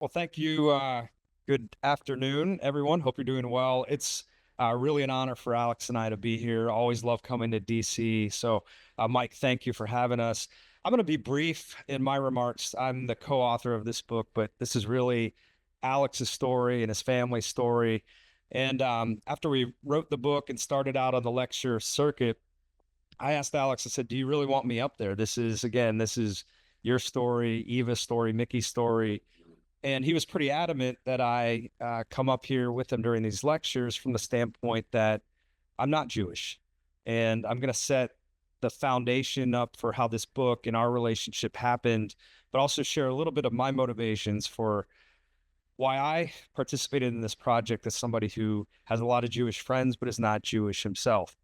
Well, thank you. Good afternoon, everyone. Hope you're doing well. It's really an honor for Alex and I to be here. Always love coming to DC. So, Mike, thank you for having us. I'm going to be brief in my remarks. I'm the co-author of this book, but this is really Alex's story and his family's story. And after we wrote the book and started out on the lecture circuit, I asked Alex, I said, "Do you really want me up there? This is your story, Eva's story, Mickey's story." And he was pretty adamant that I come up here with him during these lectures from the standpoint that I'm not Jewish. And I'm going to set the foundation up for how this book and our relationship happened, but also share a little bit of my motivations for why I participated in this project as somebody who has a lot of Jewish friends, but is not Jewish himself.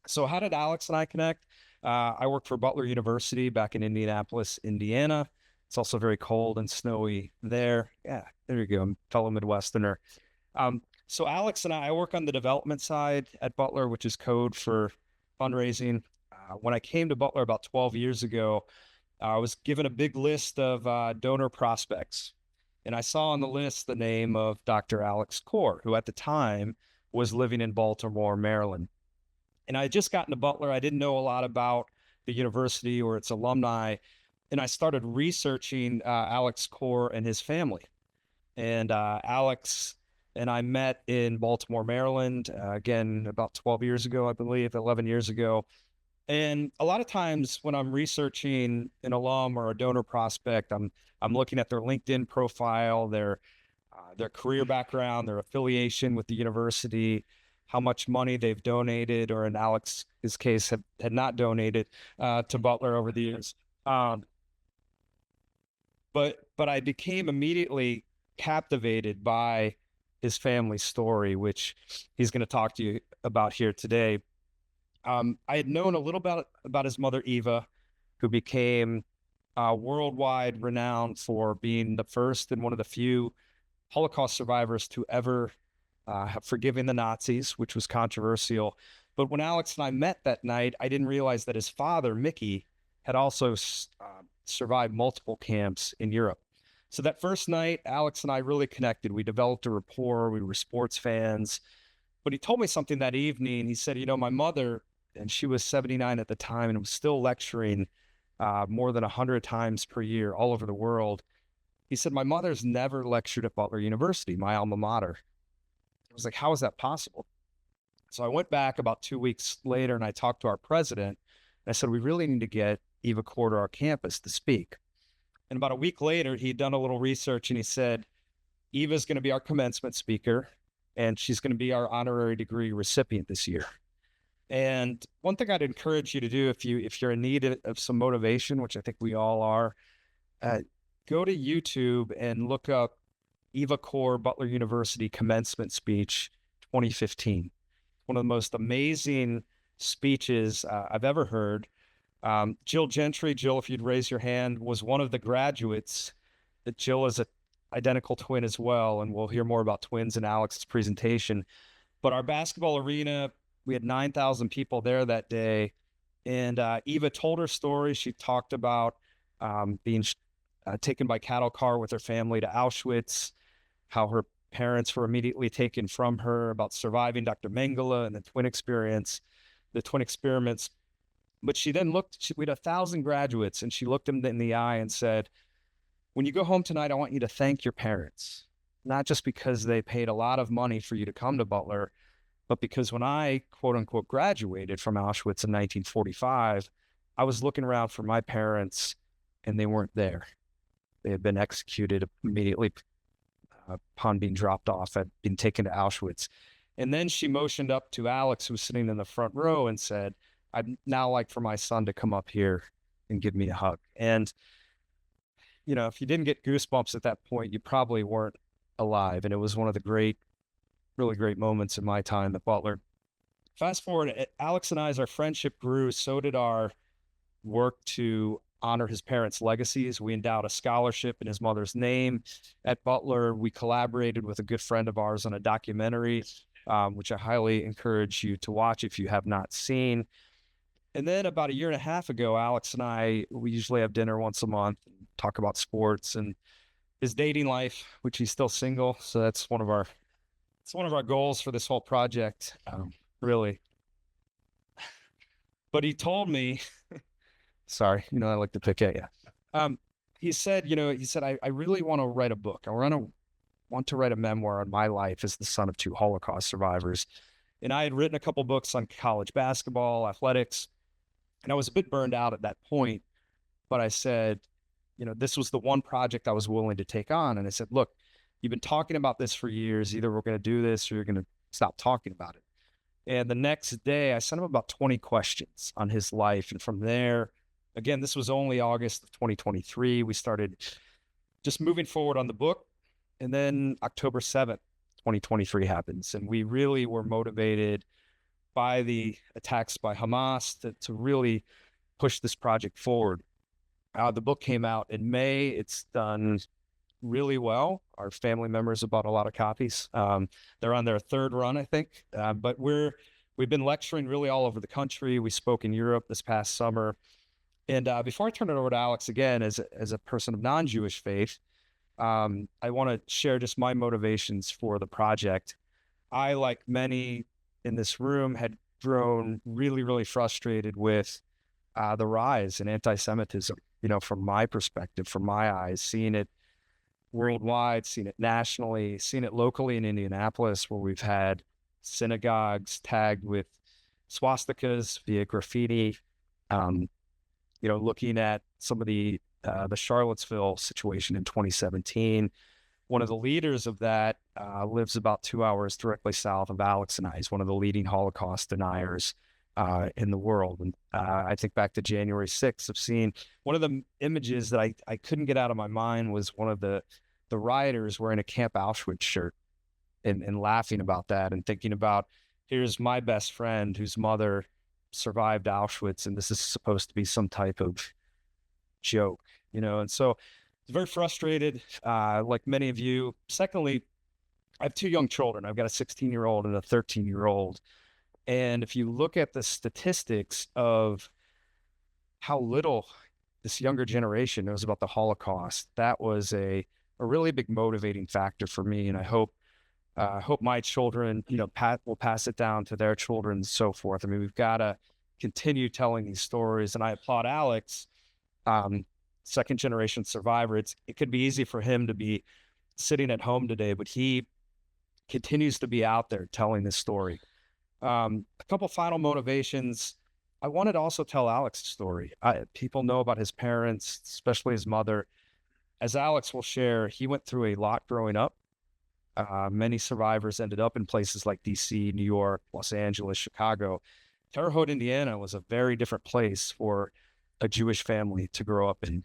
So, how did Alex and I connect? I worked for Butler University back in Indianapolis, Indiana. It's also very cold and snowy there. Yeah, there you go. I'm a fellow Midwesterner. So Alex and I work on the development side at Butler, which is code for fundraising. When I came to Butler about 12 years ago, I was given a big list of donor prospects. And I saw on the list the name of Dr. Alex Kor, who at the time was living in Baltimore, Maryland. And I had just gotten to Butler. I didn't know a lot about the university or its alumni. And I started researching Alex Kor and his family. And Alex and I met in Baltimore, Maryland, again, about 12 years ago, I believe, 11 years ago. And a lot of times when I'm researching an alum or a donor prospect, I'm looking at their LinkedIn profile, their career background, their affiliation with the university, how much money they've donated, or in Alex's case, had not donated to Butler over the years. Um, but I became immediately captivated by his family story, which he's going to talk to you about here today. I had known a little about his mother, Eva, who became worldwide renowned for being the first and one of the few Holocaust survivors to ever have forgiven the Nazis, which was controversial. But when Alex and I met that night, I didn't realize that his father, Mickey, had also survived multiple camps in Europe. So that first night, Alex and I really connected. We developed a rapport. We were sports fans. But he told me something that evening. He said, my mother, and she was 79 at the time and was still lecturing more than 100 times per year all over the world. He said, my mother's never lectured at Butler University, my alma mater. I was like, how is that possible? So I went back about 2 weeks later and I talked to our president. And I said, we really need to get Eva Kor to our campus to speak. And about a week later, he'd done a little research and he said, Eva's going to be our commencement speaker and she's going to be our honorary degree recipient this year. And one thing I'd encourage you to do if you're in need of some motivation, which I think we all are, go to YouTube and look up Eva Kor Butler University commencement speech 2015. One of the most amazing speeches I've ever heard. Jill Gentry, Jill, if you'd raise your hand, was one of the graduates. That Jill is an identical twin as well, and we'll hear more about twins in Alex's presentation. But our basketball arena, we had 9,000 people there that day, and Eva told her story. She talked about being taken by cattle car with her family to Auschwitz, how her parents were immediately taken from her, about surviving Dr. Mengele and the twin experiments. But she then we had 1,000 graduates, and she looked them in the eye and said, when you go home tonight, I want you to thank your parents, not just because they paid a lot of money for you to come to Butler, but because when I, quote unquote, graduated from Auschwitz in 1945, I was looking around for my parents and they weren't there. They had been executed immediately upon being dropped off, had been taken to Auschwitz. And then she motioned up to Alex, who was sitting in the front row, and said, I'd now like for my son to come up here and give me a hug. And, if you didn't get goosebumps at that point, you probably weren't alive. And it was one of the really great moments in my time at Butler. Fast forward, Alex and our friendship grew. So did our work to honor his parents' legacies. We endowed a scholarship in his mother's name at Butler. We collaborated with a good friend of ours on a documentary, which I highly encourage you to watch if you have not seen. And then about a year and a half ago, Alex and we usually have dinner once a month, talk about sports. And his dating life, which he's still single. So that's it's one of our goals for this whole project, really. But he told me, sorry, I like to pick at you. Um, he said, I really want to write a book. Want to write a memoir on my life as the son of two Holocaust survivors. And I had written a couple books on college basketball, athletics, and I was a bit burned out at that point. But I said, this was the one project I was willing to take on. And I said, look, you've been talking about this for years. Either we're going to do this or you're going to stop talking about it. And the next day, I sent him about 20 questions on his life. And from there, again, this was only August of 2023. We started just moving forward on the book. And then October 7th, 2023 happens. And we really were motivated by the attacks by Hamas to really push this project forward. The book came out in May. It's done really well. Our family members have bought a lot of copies. They're on their third run, I think. But we've been lecturing really all over the country. We spoke in Europe this past summer. And before I turn it over to Alex again, as a person of non-Jewish faith, I want to share just my motivations for the project. I, like many in this room, had grown really, really frustrated with the rise in anti-Semitism, from my perspective, from my eyes, seeing it worldwide, seeing it nationally, seeing it locally in Indianapolis, where we've had synagogues tagged with swastikas via graffiti, looking at some of the Charlottesville situation in 2017. One of the leaders of that lives about 2 hours directly south of Alex and I. He's one of the leading Holocaust deniers in the world. And I think back to January 6th of seeing one of the images that I couldn't get out of my mind was one of the rioters wearing a Camp Auschwitz shirt and laughing about that and thinking about, here's my best friend whose mother survived Auschwitz, and this is supposed to be some type of joke, and so it's very frustrated, like many of you. Secondly, I have two young children. I've got a 16-year-old and a 13-year-old. And if you look at the statistics of how little this younger generation knows about the Holocaust, that was a really big motivating factor for me. And I hope my children, will pass it down to their children and so forth. I mean, we've got to continue telling these stories. And I applaud Alex, second generation survivor. It could be easy for him to be sitting at home today, but he continues to be out there telling this story. A couple final motivations. I wanted to also tell Alex's story. People know about his parents, especially his mother. As Alex will share, he went through a lot growing up. Many survivors ended up in places like DC, New York, Los Angeles, Chicago. Terre Haute, Indiana was a very different place for a Jewish family to grow up in.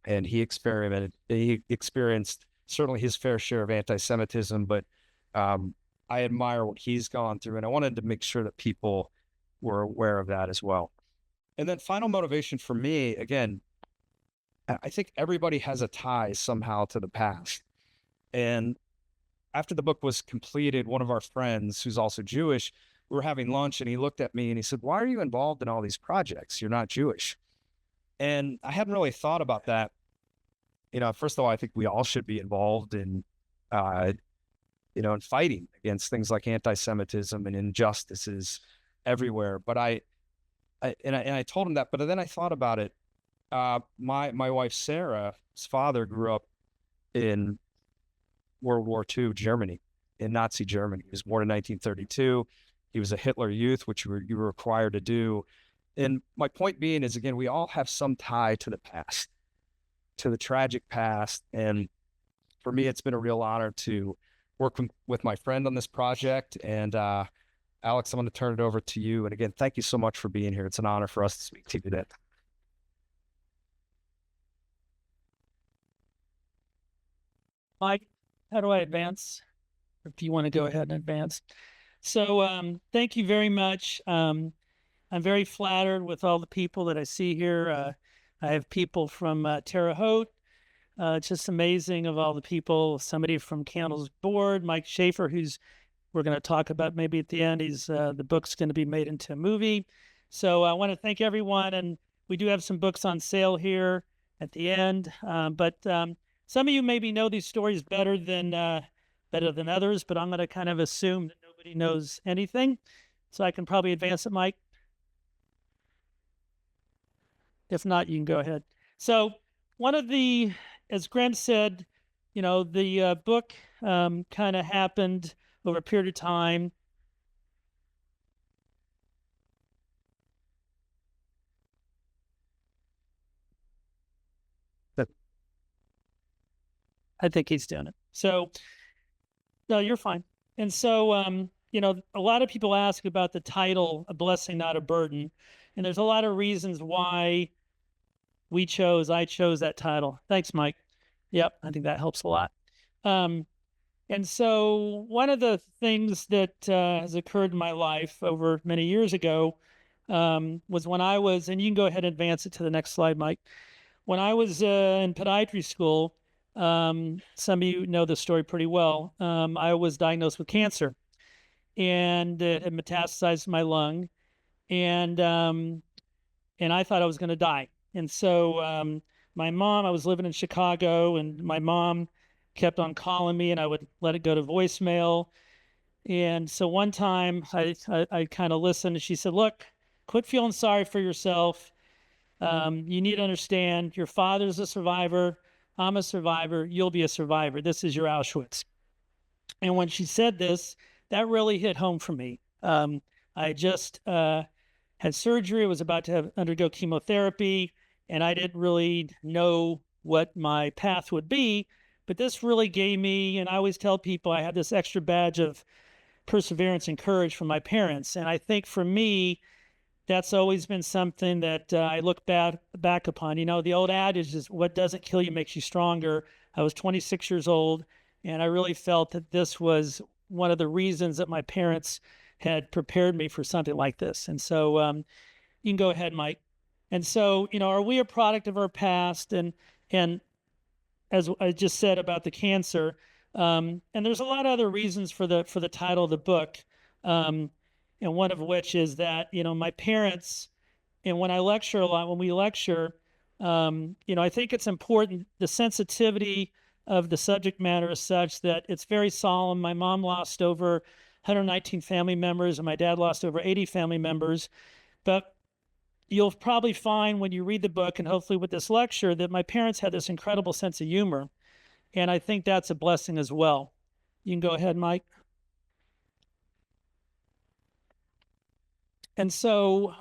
And he experienced certainly his fair share of anti-Semitism, but I admire what he's gone through. And I wanted to make sure that people were aware of that as well. And then final motivation for me, again, I think everybody has a tie somehow to the past. And after the book was completed, one of our friends who's also Jewish, we were having lunch and he looked at me and he said, "Why are you involved in all these projects? You're not Jewish." And I hadn't really thought about that. First of all, I think we all should be involved in, in fighting against things like anti-Semitism and injustices everywhere. But I told him that, but then I thought about it. My wife, Sarah's father grew up in World War II Germany, in Nazi Germany. He was born in 1932. He was a Hitler Youth, which you were required to do. And my point being is, again, we all have some tie to the past, to the tragic past. And for me, it's been a real honor to work with my friend on this project. And Alex, I'm going to turn it over to you. And again, thank you so much for being here. It's an honor for us to speak to you today. Mike, how do I advance? If you want to go ahead and advance. So thank you very much. I'm very flattered with all the people that I see here. I have people from Terre Haute. It's just amazing of all the people. Somebody from Candles Board, Mike Schaefer, who's we're going to talk about maybe at the end. He's the book's going to be made into a movie. So I want to thank everyone, and we do have some books on sale here at the end. But Some of you maybe know these stories better than others, but I'm going to kind of assume that nobody knows anything. So I can probably advance it, Mike. If not, you can go ahead. So one of the, as Graham said, the book kind of happened over a period of time. I think he's doing it. So, no, you're fine. And so, a lot of people ask about the title, A Blessing, Not a Burden. And there's a lot of reasons why I chose that title. Thanks, Mike. Yep, I think that helps a lot. And so one of the things that has occurred in my life over many years ago was when I was, and you can go ahead and advance it to the next slide, Mike. When I was in podiatry school, some of you know this story pretty well. I was diagnosed with cancer, and it had metastasized to my lung, and I thought I was going to die. And so my mom, I was living in Chicago, and my mom kept on calling me, and I would let it go to voicemail. And so one time I kind of listened, and she said, "Look, quit feeling sorry for yourself. You need to understand your father's a survivor. I'm a survivor. You'll be a survivor. This is your Auschwitz." And when she said this, that really hit home for me. I just had surgery. I was about to undergo chemotherapy, and I didn't really know what my path would be. But this really gave me, and I always tell people I had this extra badge of perseverance and courage from my parents. And I think for me, that's always been something that I look back upon. The old adage is what doesn't kill you makes you stronger. I was 26 years old, and I really felt that this was one of the reasons that my parents had prepared me for something like this. And so you can go ahead, Mike. And so, are we a product of our past? And as I just said about the cancer, and there's a lot of other reasons for the title of the book. And one of which is that, my parents, and when I lecture a lot, when we lecture, I think it's important, the sensitivity of the subject matter is such that it's very solemn. My mom lost over 119 family members, and my dad lost over 80 family members. But you'll probably find when you read the book, and hopefully with this lecture, that my parents had this incredible sense of humor. And I think that's a blessing as well. You can go ahead, Mike. And so,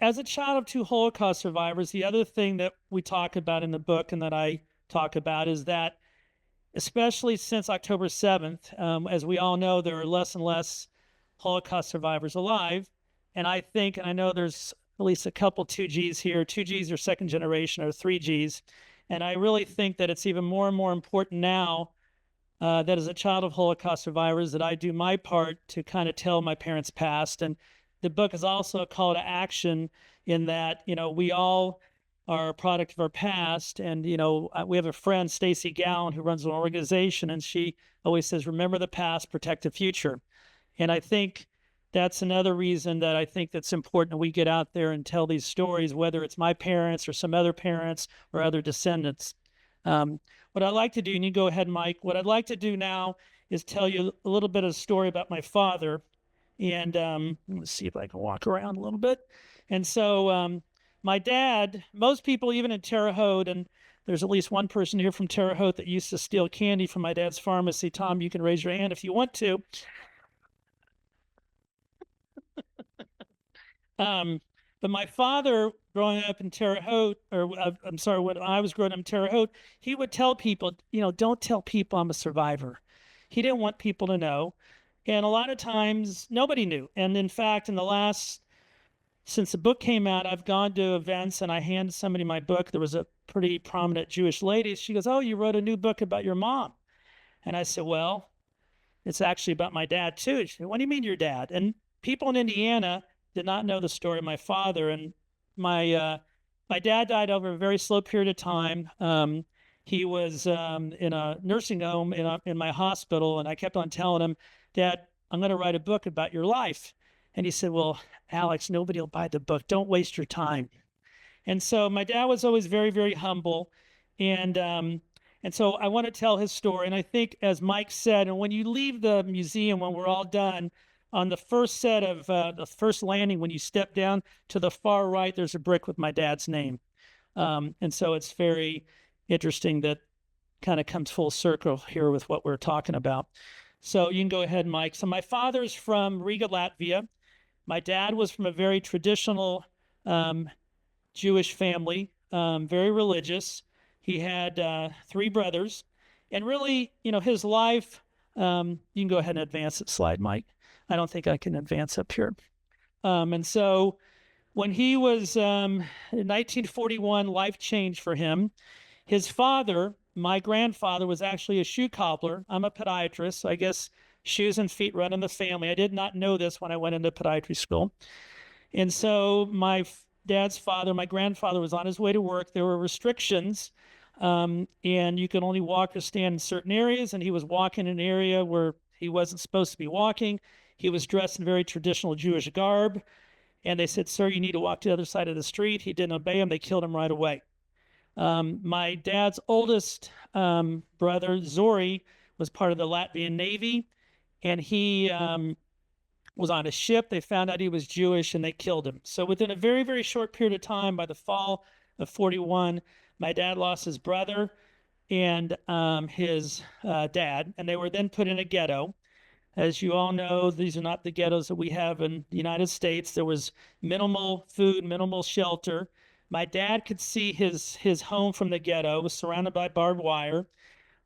as a child of two Holocaust survivors, the other thing that we talk about in the book and that I talk about is that, especially since October 7th, as we all know, there are less and less Holocaust survivors alive. And I think, and I know there's at least a couple 2Gs here. 2Gs are second generation, or 3Gs. And I really think that it's even more and more important now that as a child of Holocaust survivors, that I do my part to kind of tell my parents' past. And the book is also a call to action in that, we all are a product of our past. And, we have a friend, Stacy Gowan, who runs an organization, and she always says, remember the past, protect the future. And I think that's another reason that I think that's important that we get out there and tell these stories, whether it's my parents or some other parents or other descendants. What I'd like to do, and you go ahead, Mike, what I'd like to do now is tell you a little bit of a story about my father. And let's see if I can walk around a little bit. And so my dad, most people, even in Terre Haute, and there's at least one person here from Terre Haute that used to steal candy from my dad's pharmacy. Tom, you can raise your hand if you want to. But my father, growing up in Terre Haute, or I'm sorry, when I was growing up in Terre Haute, he would tell people, don't tell people I'm a survivor. He didn't want people to know. And a lot of times nobody knew. And in fact, since the book came out, I've gone to events and I handed somebody my book. There was a pretty prominent Jewish lady. She goes, "Oh, you wrote a new book about your mom." And I said, "Well, it's actually about my dad too." She said, "What do you mean your dad?" And people in Indiana did not know the story of my father. And my dad died over a very slow period of time. He was in a nursing home in my hospital, and I kept on telling him, "Dad, I'm going to write a book about your life." And he said, "Well, Alex, nobody will buy the book. Don't waste your time." And so my dad was always very, very humble. And And so I want to tell his story. And I think, as Mike said, and when you leave the museum, when we're all done, on the first set of the first landing, when you step down to the far right, there's a brick with my dad's name. And so it's very interesting that kind of comes full circle here with what we're talking about. So you can go ahead, Mike. So my father's from Riga, Latvia. My dad was from a very traditional Jewish family, very religious. He had 3 brothers. And really, his life, you can go ahead and advance that slide, Mike. I don't think I can advance up here. And so when he was in 1941, life changed for him. His father, my grandfather, was actually a shoe cobbler. I'm a podiatrist, so I guess shoes and feet run in the family. I did not know this when I went into podiatry school. And so my dad's father, my grandfather, was on his way to work. There were restrictions, and you could only walk or stand in certain areas, and he was walking in an area where he wasn't supposed to be walking. He was dressed in very traditional Jewish garb, and they said, "Sir, you need to walk to the other side of the street." He didn't obey them. They killed him right away. My dad's oldest brother, Zori, was part of the Latvian Navy, and he was on a ship. They found out he was Jewish, and they killed him. So within a very, very short period of time, by the fall of 41, my dad lost his brother and his dad, and they were then put in a ghetto. As you all know, these are not the ghettos that we have in the United States. There was minimal food, minimal shelter. My dad could see his home from the ghetto. It was surrounded by barbed wire.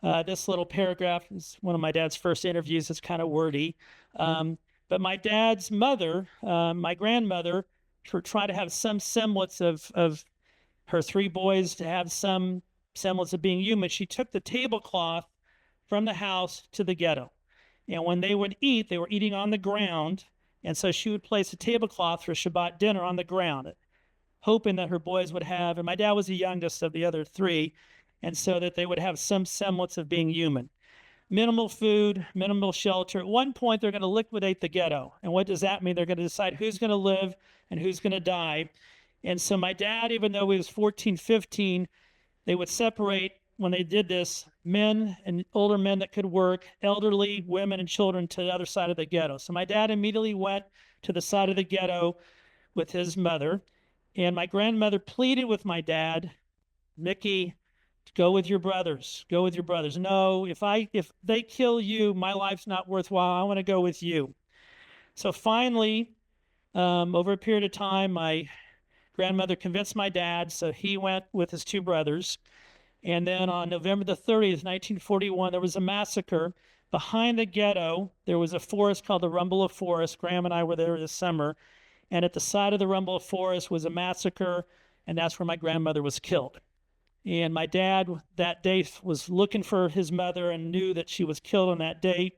This little paragraph is one of my dad's first interviews. It's kind of wordy. But my dad's mother, my grandmother, tried to have some semblance of her 3 boys to have some semblance of being human. She took the tablecloth from the house to the ghetto. And when they would eat, they were eating on the ground. And so she would place a tablecloth for Shabbat dinner on the ground, hoping that her boys would have, and my dad was the youngest of the other 3, and so that they would have some semblance of being human. Minimal food, minimal shelter. At one point, they're going to liquidate the ghetto. And what does that mean? They're going to decide who's going to live and who's going to die. And so my dad, even though he was 14, 15, they would separate, when they did this, men and older men that could work, elderly, women, and children to the other side of the ghetto. So my dad immediately went to the side of the ghetto with his mother. And my grandmother pleaded with my dad, "Mickey, go with your brothers. Go with your brothers. No, if they kill you, my life's not worthwhile. I want to go with you." So finally, over a period of time, my grandmother convinced my dad, so he went with his 2 brothers. And then on November the 30th, 1941, there was a massacre. Behind the ghetto, there was a forest called the Rumble of Forest. Graham and I were there this summer. And at the side of the Rumble of Forest was a massacre, and that's where my grandmother was killed. And my dad that day was looking for his mother and knew that she was killed on that day.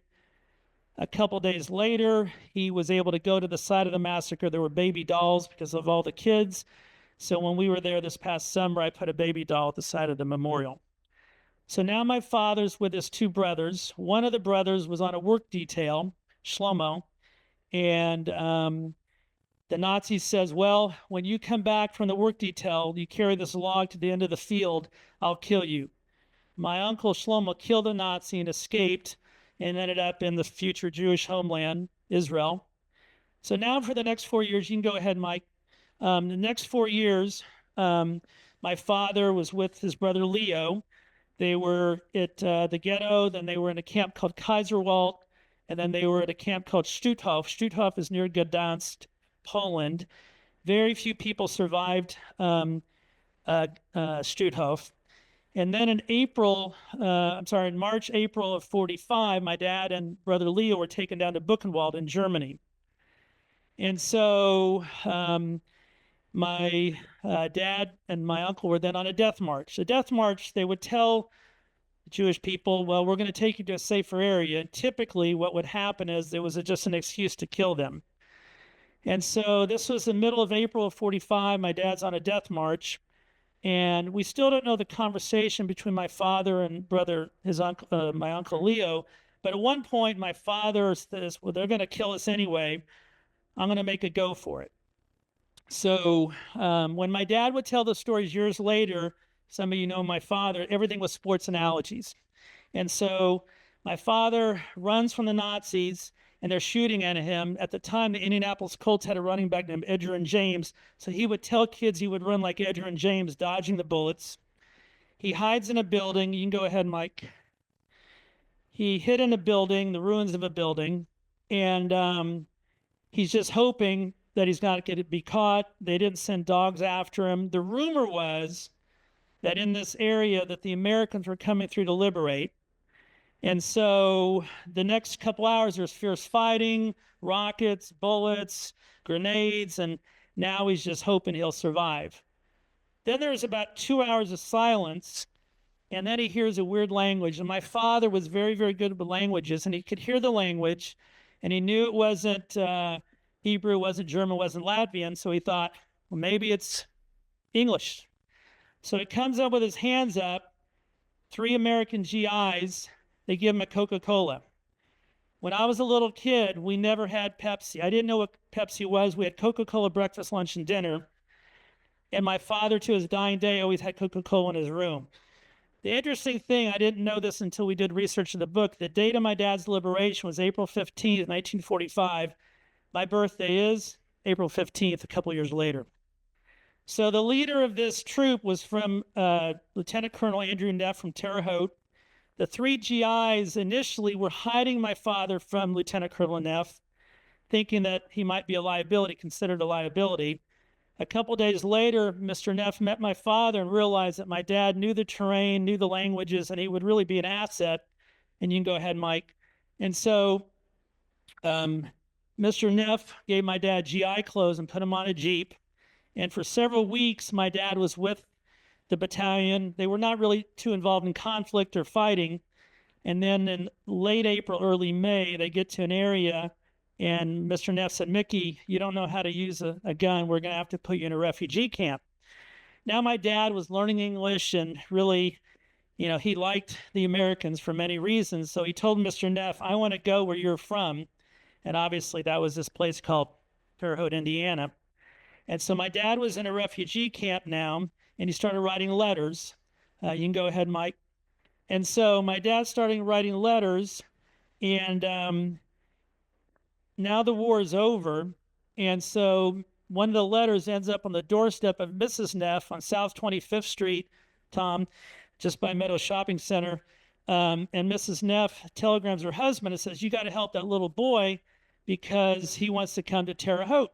A couple days later, he was able to go to the site of the massacre. There were baby dolls because of all the kids. So when we were there this past summer, I put a baby doll at the side of the memorial. So now my father's with his 2 brothers. One of the brothers was on a work detail, Shlomo, and the Nazi says, "Well, when you come back from the work detail, you carry this log to the end of the field, I'll kill you." My uncle Shlomo killed a Nazi and escaped and ended up in the future Jewish homeland, Israel. So now for the next 4 years, you can go ahead, Mike. The next 4 years, my father was with his brother Leo. They were at the ghetto, then they were in a camp called Kaiserwald, and then they were at a camp called Stutthof. Stutthof is near Gdansk, Poland. Very few people survived Stutthof. And then in March, April of 45, my dad and brother Leo were taken down to Buchenwald in Germany. And so my dad and my uncle were then on a death march. The death march, they would tell the Jewish people, "Well, we're going to take you to a safer area." And typically what would happen is there was just an excuse to kill them. And so this was the middle of April of 45. My dad's on a death march. And we still don't know the conversation between my father and brother, my uncle Leo. But at one point, my father says, "Well, they're going to kill us anyway. I'm going to make a go for it." So when my dad would tell the stories years later, some of you know my father, everything was sports analogies. And so my father runs from the Nazis and they're shooting at him. At the time, the Indianapolis Colts had a running back named Edgerrin James. So he would tell kids he would run like Edgerrin James, dodging the bullets. He hides in a building. You can go ahead, Mike. He hid in a building, the ruins of a building, and he's just hoping that he's not going to be caught. They didn't send dogs after him. The rumor was that in this area that the Americans were coming through to liberate. And so the next couple hours, there's fierce fighting, rockets, bullets, grenades, and now he's just hoping he'll survive. Then there's about 2 hours of silence, and then he hears a weird language. And my father was very, very good with languages, and he could hear the language, and he knew it wasn't Hebrew, wasn't German, wasn't Latvian, so he thought, well, maybe it's English. So he comes up with his hands up, 3 American GIs, they give him a Coca-Cola. When I was a little kid, we never had Pepsi. I didn't know what Pepsi was. We had Coca-Cola breakfast, lunch, and dinner. And my father, to his dying day, always had Coca-Cola in his room. The interesting thing, I didn't know this until we did research in the book, the date of my dad's liberation was April 15th, 1945. My birthday is April 15th, a couple years later. So the leader of this troop was from Lieutenant Colonel Andrew Neff from Terre Haute. The 3 GIs initially were hiding my father from Lieutenant Colonel Neff, thinking that he might be a liability, considered a liability. A couple days later, Mr. Neff met my father and realized that my dad knew the terrain, knew the languages, and he would really be an asset. And you can go ahead, Mike. And so Mr. Neff gave my dad GI clothes and put him on a Jeep. And for several weeks, my dad was with the battalion. They were not really too involved in conflict or fighting. And then in late April, early May, they get to an area, and Mr. Neff said, Mickey, you don't know how to use a gun. We're going to have to put you in a refugee camp. Now my dad was learning English and really, you know, he liked the Americans for many reasons. So he told Mr. Neff, I want to go where you're from. And obviously that was this place called Terre Haute, Indiana. And so my dad was in a refugee camp now, and he started writing letters. You can go ahead, Mike. And so my dad started writing letters, and now the war is over. And so one of the letters ends up on the doorstep of Mrs. Neff on South 25th Street, Tom, just by Meadow Shopping Center. And Mrs. Neff telegrams her husband and says, you got to help that little boy because he wants to come to Terre Haute.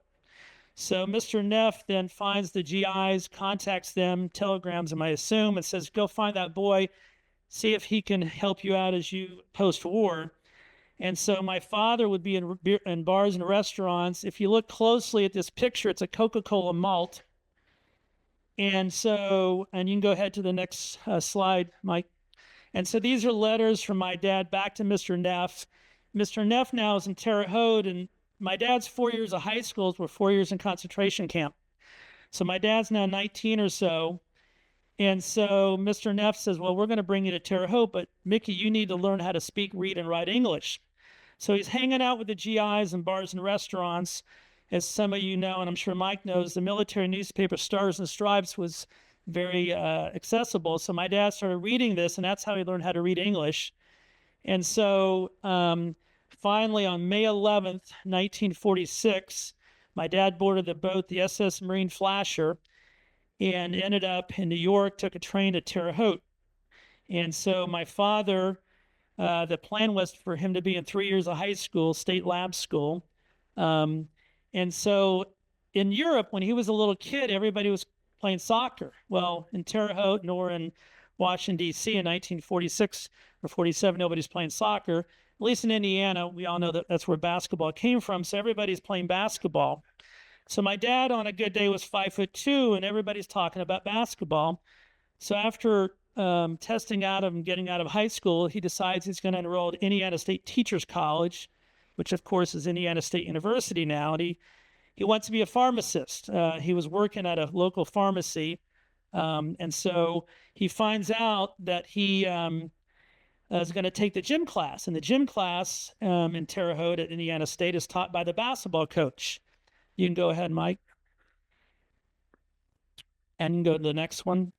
So Mr. Neff then finds the GIs, contacts them, telegrams them, I assume, and says, go find that boy, see if he can help you out as you post-war. And so my father would be in bars and restaurants. If you look closely at this picture, it's a Coca-Cola malt. And so, and you can go ahead to the next slide, Mike. And so these are letters from my dad back to Mr. Neff. Mr. Neff now is in Terre Haute, and my dad's 4 years of high school were 4 years in concentration camp. So my dad's now 19 or so. And so Mr. Neff says, well, we're going to bring you to Terre Haute, but Mickey, you need to learn how to speak, read, and write English. So he's hanging out with the GIs in bars and restaurants. As some of you know, and I'm sure Mike knows, the military newspaper Stars and Stripes was very accessible. So my dad started reading this, and that's how he learned how to read English. And so finally, on May 11th, 1946, my dad boarded the boat, the SS Marine Flasher, and ended up in New York, took a train to Terre Haute. And so my father, the plan was for him to be in 3 years of high school, state lab school. And so in Europe, when he was a little kid, everybody was playing soccer. Well, in Terre Haute nor in Washington, D.C. in 1946 or 47, nobody's playing soccer. At least in Indiana, we all know that that's where basketball came from, so everybody's playing basketball. So my dad on a good day was 5'2", and everybody's talking about basketball. So after testing out of and getting out of high school, he decides he's going to enroll at Indiana State Teachers College, which of course is Indiana State University now. And he wants to be a pharmacist. He was working at a local pharmacy. And so he finds out that he is going to take the gym class. And the gym class in Terre Haute at Indiana State is taught by the basketball coach. You can go ahead, Mike. And go to the next one.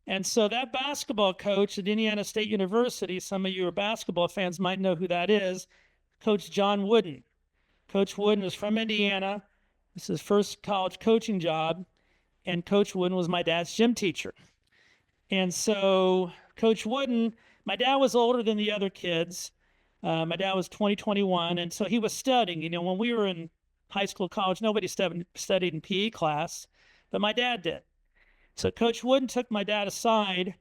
And so that basketball coach at Indiana State University, some of you are basketball fans might know who that is, Coach John Wooden. Coach Wooden was from Indiana. This is his first college coaching job. And Coach Wooden was my dad's gym teacher. And so Coach Wooden, my dad was older than the other kids. My dad was 21, and so he was studying. You know, when we were in high school, college, nobody studied in PE class, but my dad did. So Coach Wooden took my dad aside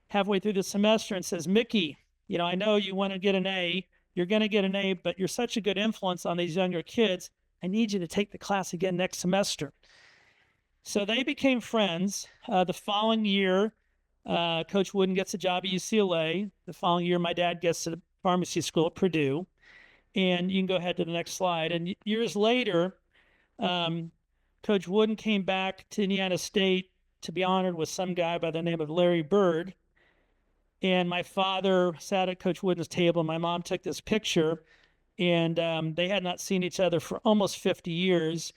halfway through the semester and says, Mickey, you know, I know you want to get an A. You're going to get an A, but you're such a good influence on these younger kids. I need you to take the class again next semester. So they became friends. The following year, Coach Wooden gets a job at UCLA. The following year, my dad gets to pharmacy school at Purdue. And you can go ahead to the next slide. And years later, Coach Wooden came back to Indiana State to be honored with some guy by the name of Larry Bird. And my father sat at Coach Wooden's table. My mom took this picture, and they had not seen each other for almost 50 years.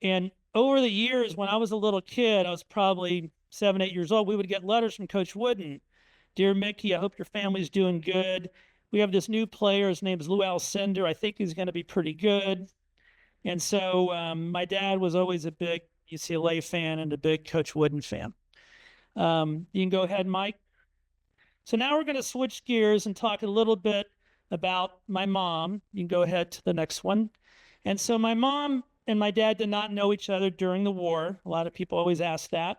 And over the years, when I was a little kid, I was probably 7, 8 years old, we would get letters from Coach Wooden. Dear Mickey, I hope your family's doing good. We have this new player. His name is Lou Alcindor. I think he's going to be pretty good. And so my dad was always a big UCLA fan and a big Coach Wooden fan. You can go ahead, Mike. So now we're going to switch gears and talk a little bit about my mom. You can go ahead to the next one. And so my mom and my dad did not know each other during the war. A lot of people always ask that.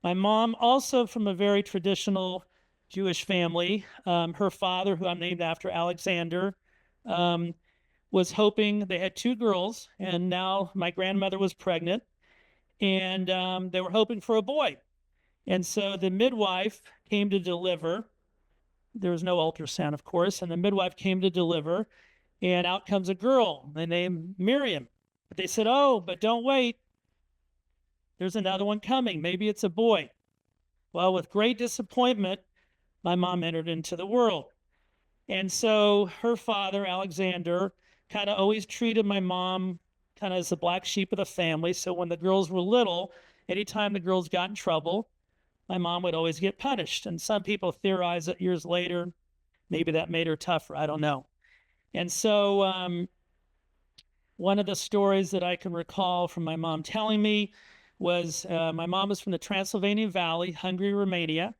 My mom, also from a very traditional Jewish family. Her father, who I'm named after, Alexander, was hoping, they had 2 girls, and now my grandmother was pregnant, and they were hoping for a boy. And so the midwife came to deliver. There was no ultrasound, of course, and the midwife came to deliver, and out comes a girl, named Miriam. But they said, oh, but don't wait. There's another one coming. Maybe it's a boy. Well, with great disappointment, my mom entered into the world. And so her father, Alexander, kind of always treated my mom kind of as the black sheep of the family. So when the girls were little, anytime the girls got in trouble, my mom would always get punished. And some people theorize that years later, maybe that made her tougher. I don't know. And so one of the stories that I can recall from my mom telling me was my mom was from the Transylvanian Valley, Hungary, Romania.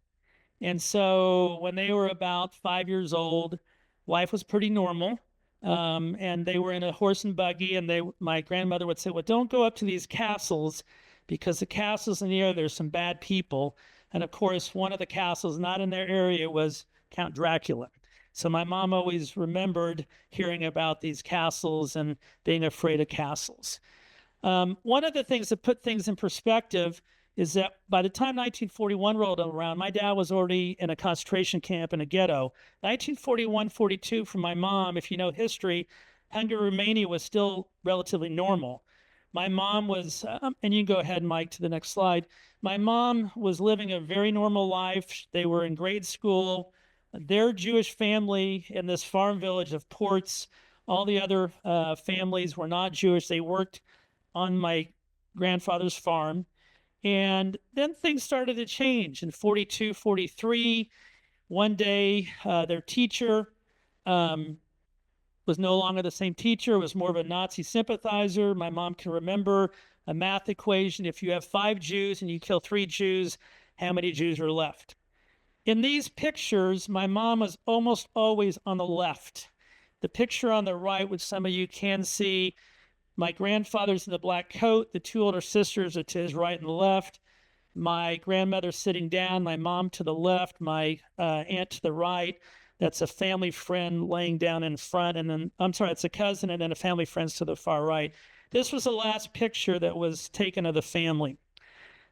And so when they were about 5 years old, life was pretty normal. And they were in a horse and buggy, and my grandmother would say, well, don't go up to these castles, because the castles in the area, there's some bad people. And of course, one of the castles not in their area was Count Dracula. So my mom always remembered hearing about these castles and being afraid of castles. One of the things that put things in perspective is that by the time 1941 rolled around, my dad was already in a concentration camp in a ghetto. 1941-42 for my mom, if you know history, Hungary, Romania was still relatively normal. My mom was, and you can go ahead, Mike, to the next slide. My mom was living a very normal life. They were in grade school. Their Jewish family in this farm village of Ports, all the other families were not Jewish. They worked on my grandfather's farm. And then things started to change in 42, 43. One day, their teacher was no longer the same teacher, was more of a Nazi sympathizer. My mom can remember a math equation. If you have 5 Jews and you kill 3 Jews, how many Jews are left? In these pictures, my mom was almost always on the left. The picture on the right, which some of you can see, my grandfather's in the black coat, the 2 older sisters are to his right and left, my grandmother sitting down, my mom to the left, my aunt to the right. That's a family friend laying down in front, and then, I'm sorry, it's a cousin, and then a family friend's to the far right. This was the last picture that was taken of the family.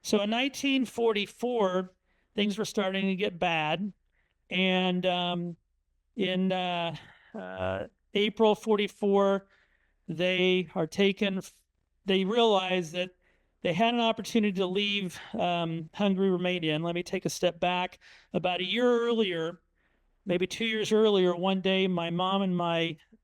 So in 1944, things were starting to get bad, and in April 44, they realized that they had an opportunity to leave Hungary, Romania. And let me take a step back. About a year earlier, maybe 2 years earlier, one day my mom and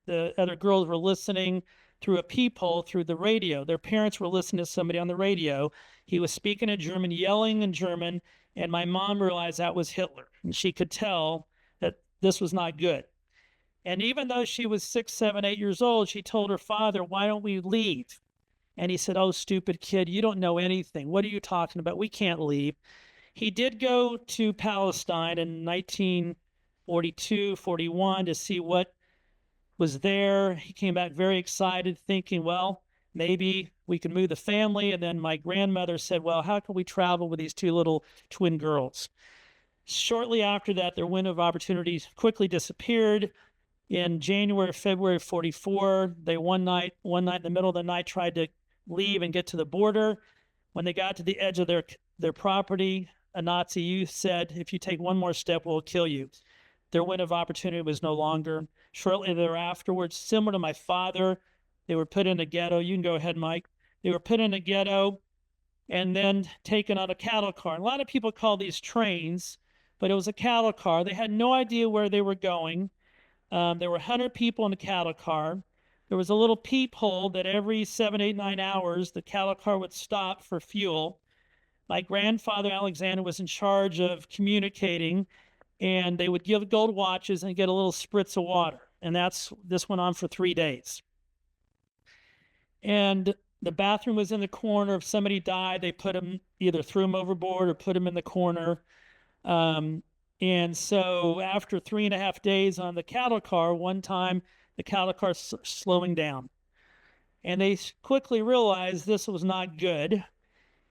the other girls were listening through a peephole through the radio. Their parents were listening to somebody on the radio. He was speaking in German, yelling in German, And my mom realized that was Hitler, and she could tell that this was not good. And even though she was 6, 7, 8 years old, she told her father, "Why don't we leave?" And he said, "Oh, stupid kid, you don't know anything. What are you talking about? We can't leave." He did go to Palestine in 1942, 41 to see what was there. He came back very excited, thinking, well, maybe we could move the family. And then my grandmother said, well, how can we travel with these two little twin girls? Shortly after that, their window of opportunity quickly disappeared. In January, February of 44, they one night in the middle of the night tried to leave and get to the border. When they got to the edge of their property, a Nazi youth said, "If you take one more step, we'll kill you." Their window of opportunity was no longer. Shortly thereafter, similar to my father, they were put in a ghetto. You can go ahead, Mike. They were put in a ghetto and then taken on a cattle car. A lot of people call these trains, but it was a cattle car. They had no idea where they were going. There were 100 people in the cattle car. There was a little peephole that every 7, 8, 9 hours, the cattle car would stop for fuel. My grandfather, Alexander, was in charge of communicating, and they would give gold watches and get a little spritz of water. And this went on for 3 days. And the bathroom was in the corner. If somebody died, they either threw them overboard or put them in the corner. And so after 3.5 days on the cattle car, one time the cattle car slowing down. And they quickly realized this was not good.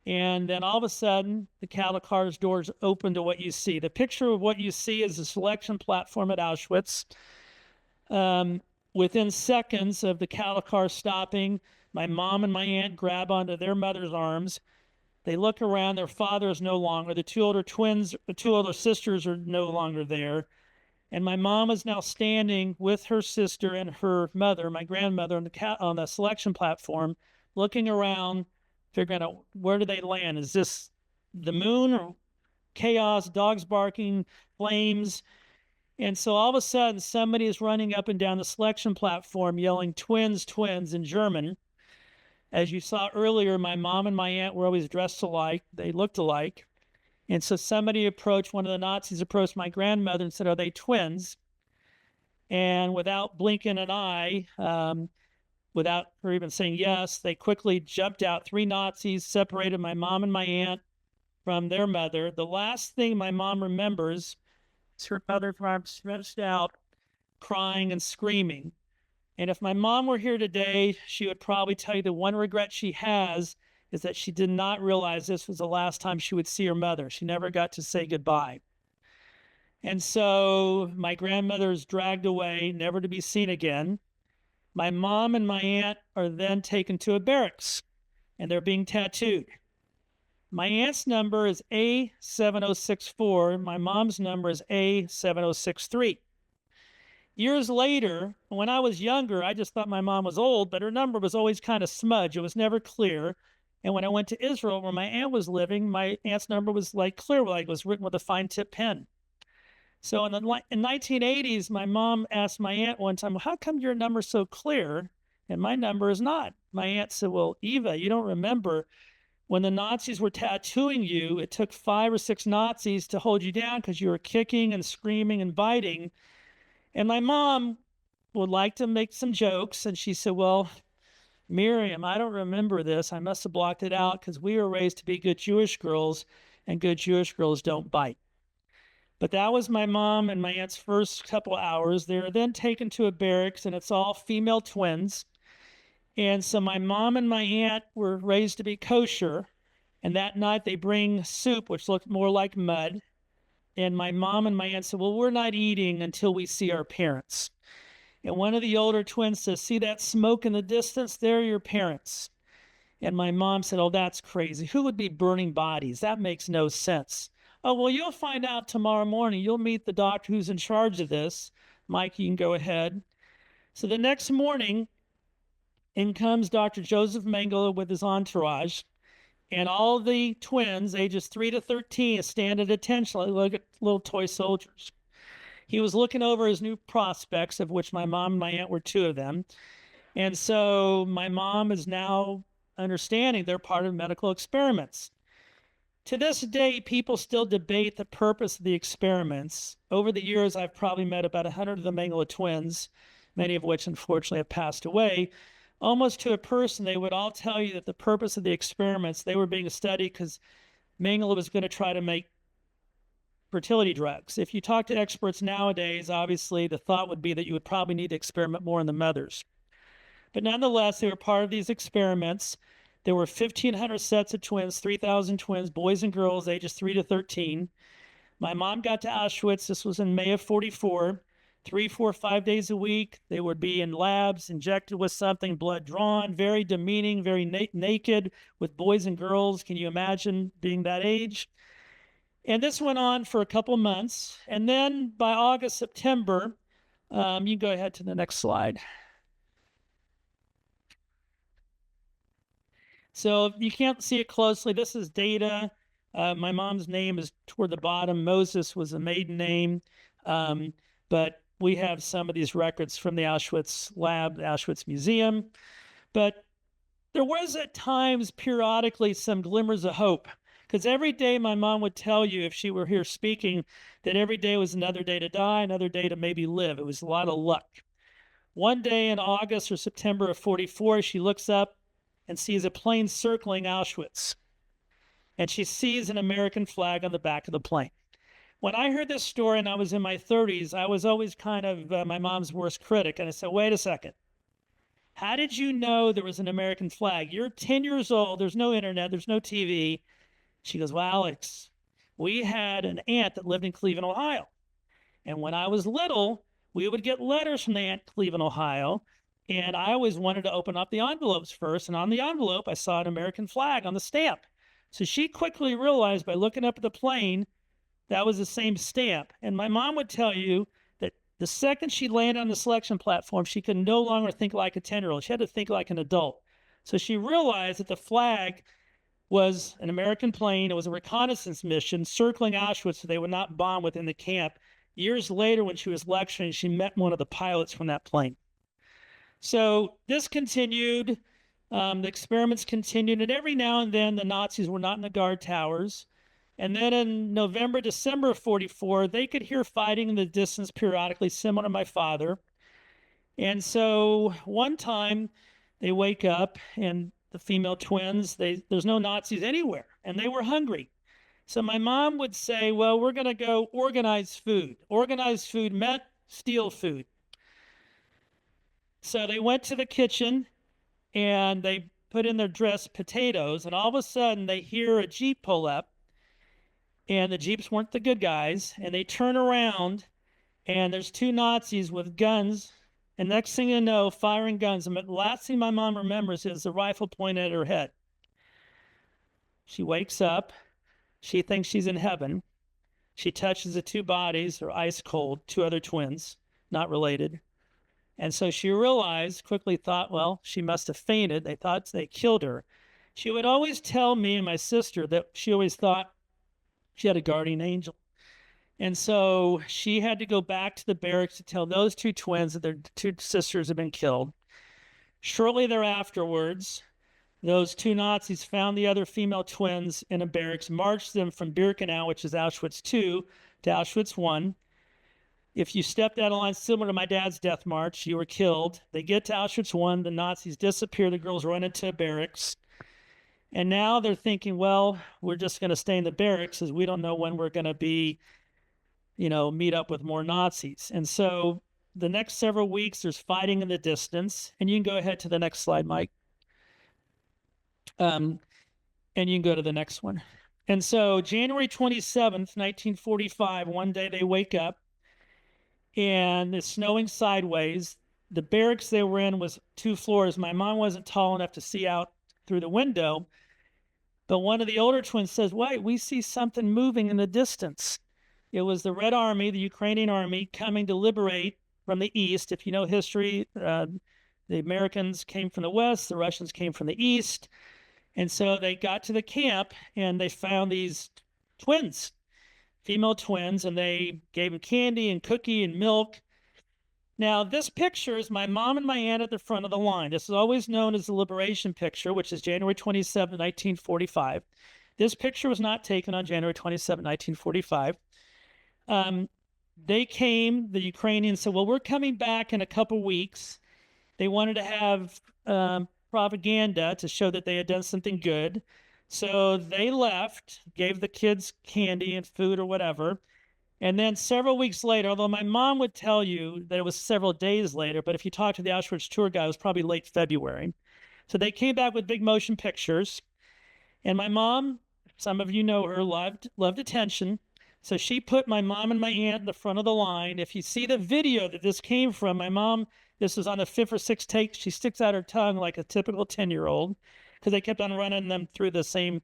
And then all of a sudden, the cattle car's doors open to what you see. The picture of what you see is the selection platform at Auschwitz. Within seconds of the cattle car stopping, my mom and my aunt grab onto their mother's arms. They look around, their father is no longer. The two older sisters are no longer there. And my mom is now standing with her sister and her mother, my grandmother, on the selection platform, looking around, figuring out where do they land. Is this the moon or chaos, dogs barking, flames? And so all of a sudden, somebody is running up and down the selection platform yelling, "Twins, twins," in German. As you saw earlier, my mom and my aunt were always dressed alike. They looked alike. And so one of the Nazis approached my grandmother and said, "Are they twins?" And without blinking an eye, without her even saying yes, they quickly jumped out. 3 Nazis separated my mom and my aunt from their mother. The last thing my mom remembers is her mother's arms stretched out, crying and screaming. And if my mom were here today, she would probably tell you the one regret she has is that she did not realize this was the last time she would see her mother. She never got to say goodbye. And so my grandmother is dragged away, never to be seen again. My mom and my aunt are then taken to a barracks, and they're being tattooed. My aunt's number is A7064. My mom's number is A7063. Years later, when I was younger, I just thought my mom was old, but her number was always kind of smudged. It was never clear. And when I went to Israel, where my aunt was living, my aunt's number was like clear, like it was written with a fine tip pen. So in the 1980s, my mom asked my aunt one time, "Well, how come your number's so clear and my number is not?" My aunt said, "Well, Eva, you don't remember when the Nazis were tattooing you, it took 5 or 6 Nazis to hold you down because you were kicking and screaming and biting." And my mom would like to make some jokes. And she said, "Well, Miriam, I don't remember this. I must have blocked it out because we were raised to be good Jewish girls, and good Jewish girls don't bite." But that was my mom and my aunt's first couple hours. They were then taken to a barracks, and it's all female twins. And so my mom and my aunt were raised to be kosher. And that night they bring soup, which looked more like mud. And my mom and my aunt said, "Well, we're not eating until we see our parents." And one of the older twins says, "See that smoke in the distance? They're your parents." And my mom said, "Oh, that's crazy. Who would be burning bodies? That makes no sense." "Oh, well, you'll find out tomorrow morning. You'll meet the doctor who's in charge of this." Mike, you can go ahead. So the next morning, in comes Dr. Joseph Mengele with his entourage. And all the twins, ages 3 to 13, stand at attention, look at little toy soldiers. He was looking over his new prospects, of which my mom and my aunt were 2 of them. And so my mom is now understanding they're part of medical experiments. To this day, people still debate the purpose of the experiments. Over the years, I've probably met about 100 of the Mengele twins, many of which unfortunately have passed away. Almost to a person, they would all tell you that the purpose of the experiments, they were being studied because Mengele was going to try to make fertility drugs. If you talk to experts nowadays, obviously the thought would be that you would probably need to experiment more on the mothers. But nonetheless, they were part of these experiments. There were 1,500 sets of twins, 3,000 twins, boys and girls, ages 3 to 13. My mom got to Auschwitz. This was in May of 44. 3, 4, 5 days a week. They would be in labs, injected with something, blood drawn, very demeaning, very naked with boys and girls. Can you imagine being that age? And this went on for a couple of months. And then by August, September, you can go ahead to the next slide. So if you can't see it closely, this is data. My mom's name is toward the bottom. Moses was a maiden name. But we have some of these records from the Auschwitz lab, the Auschwitz Museum. But there was at times periodically some glimmers of hope, because every day my mom would tell you, if she were here speaking, that every day was another day to die, another day to maybe live. It was a lot of luck. One day in August or September of 44, she looks up and sees a plane circling Auschwitz. And she sees an American flag on the back of the plane. When I heard this story and I was in my 30s, I was always kind of my mom's worst critic. And I said, wait a second. How did you know there was an American flag? You're 10 years old. There's no internet. There's no TV. She goes, well, Alex, we had an aunt that lived in Cleveland, Ohio. And when I was little, we would get letters from the aunt in Cleveland, Ohio. And I always wanted to open up the envelopes first. And on the envelope, I saw an American flag on the stamp. So she quickly realized by looking up at the plane, that was the same stamp. And my mom would tell you that the second she landed on the selection platform, she could no longer think like a 10-year-old. She had to think like an adult. So she realized that the flag was an American plane. It was a reconnaissance mission circling Auschwitz so they would not bomb within the camp. Years later, when she was lecturing, she met one of the pilots from that plane. So this continued. The experiments continued. And every now and then, the Nazis were not in the guard towers. And then in November, December of 44, they could hear fighting in the distance periodically, similar to my father. And so one time they wake up and the female twins, there's no Nazis anywhere, and they were hungry. So my mom would say, well, we're going to go organize food. Organized food meant steal food. So they went to the kitchen and they put in their dressed potatoes, and all of a sudden they hear a Jeep pull up. And the Jeeps weren't the good guys. And they turn around, and there's 2 Nazis with guns. And next thing you know, firing guns. And the last thing my mom remembers is the rifle pointed at her head. She wakes up. She thinks she's in heaven. She touches the 2 bodies. They're ice cold, 2 other twins, not related. And so she realized, quickly thought, well, she must have fainted. They thought they killed her. She would always tell me and my sister that she always thought she had a guardian angel. And so she had to go back to the barracks to tell those 2 twins that their 2 sisters had been killed. Shortly thereafterwards, those 2 Nazis found the other female twins in a barracks, marched them from Birkenau, which is Auschwitz II, to Auschwitz I. If you stepped out of line, similar to my dad's death march, you were killed. They get to Auschwitz I, the Nazis disappear, the girls run into a barracks. And now they're thinking, well, we're just going to stay in the barracks as we don't know when we're going to be, meet up with more Nazis. And so the next several weeks, there's fighting in the distance. And you can go ahead to the next slide, Mike. And you can go to the next one. And so January 27th, 1945, one day they wake up and it's snowing sideways. The barracks they were in was 2 floors. My mom wasn't tall enough to see out through the window. But one of the older twins says, wait, we see something moving in the distance. It was the Red Army, the Ukrainian army, coming to liberate from the east. If you know history, the Americans came from the west, the Russians came from the east. And so they got to the camp and they found these twins, female twins, and they gave them candy and cookie and milk. Now, this picture is my mom and my aunt at the front of the line. This is always known as the liberation picture, which is January 27, 1945. This picture was not taken on January 27, 1945. They came, the Ukrainians said, well, we're coming back in a couple weeks. They wanted to have propaganda to show that they had done something good. So they left, gave the kids candy and food or whatever. And then several weeks later, although my mom would tell you that it was several days later, but if you talk to the Auschwitz tour guide, it was probably late February. So they came back with big motion pictures. And my mom, some of you know her, loved attention. So she put my mom and my aunt in the front of the line. If you see the video that this came from, my mom, this was on the fifth or sixth take, she sticks out her tongue like a typical 10-year-old because they kept on running them through the same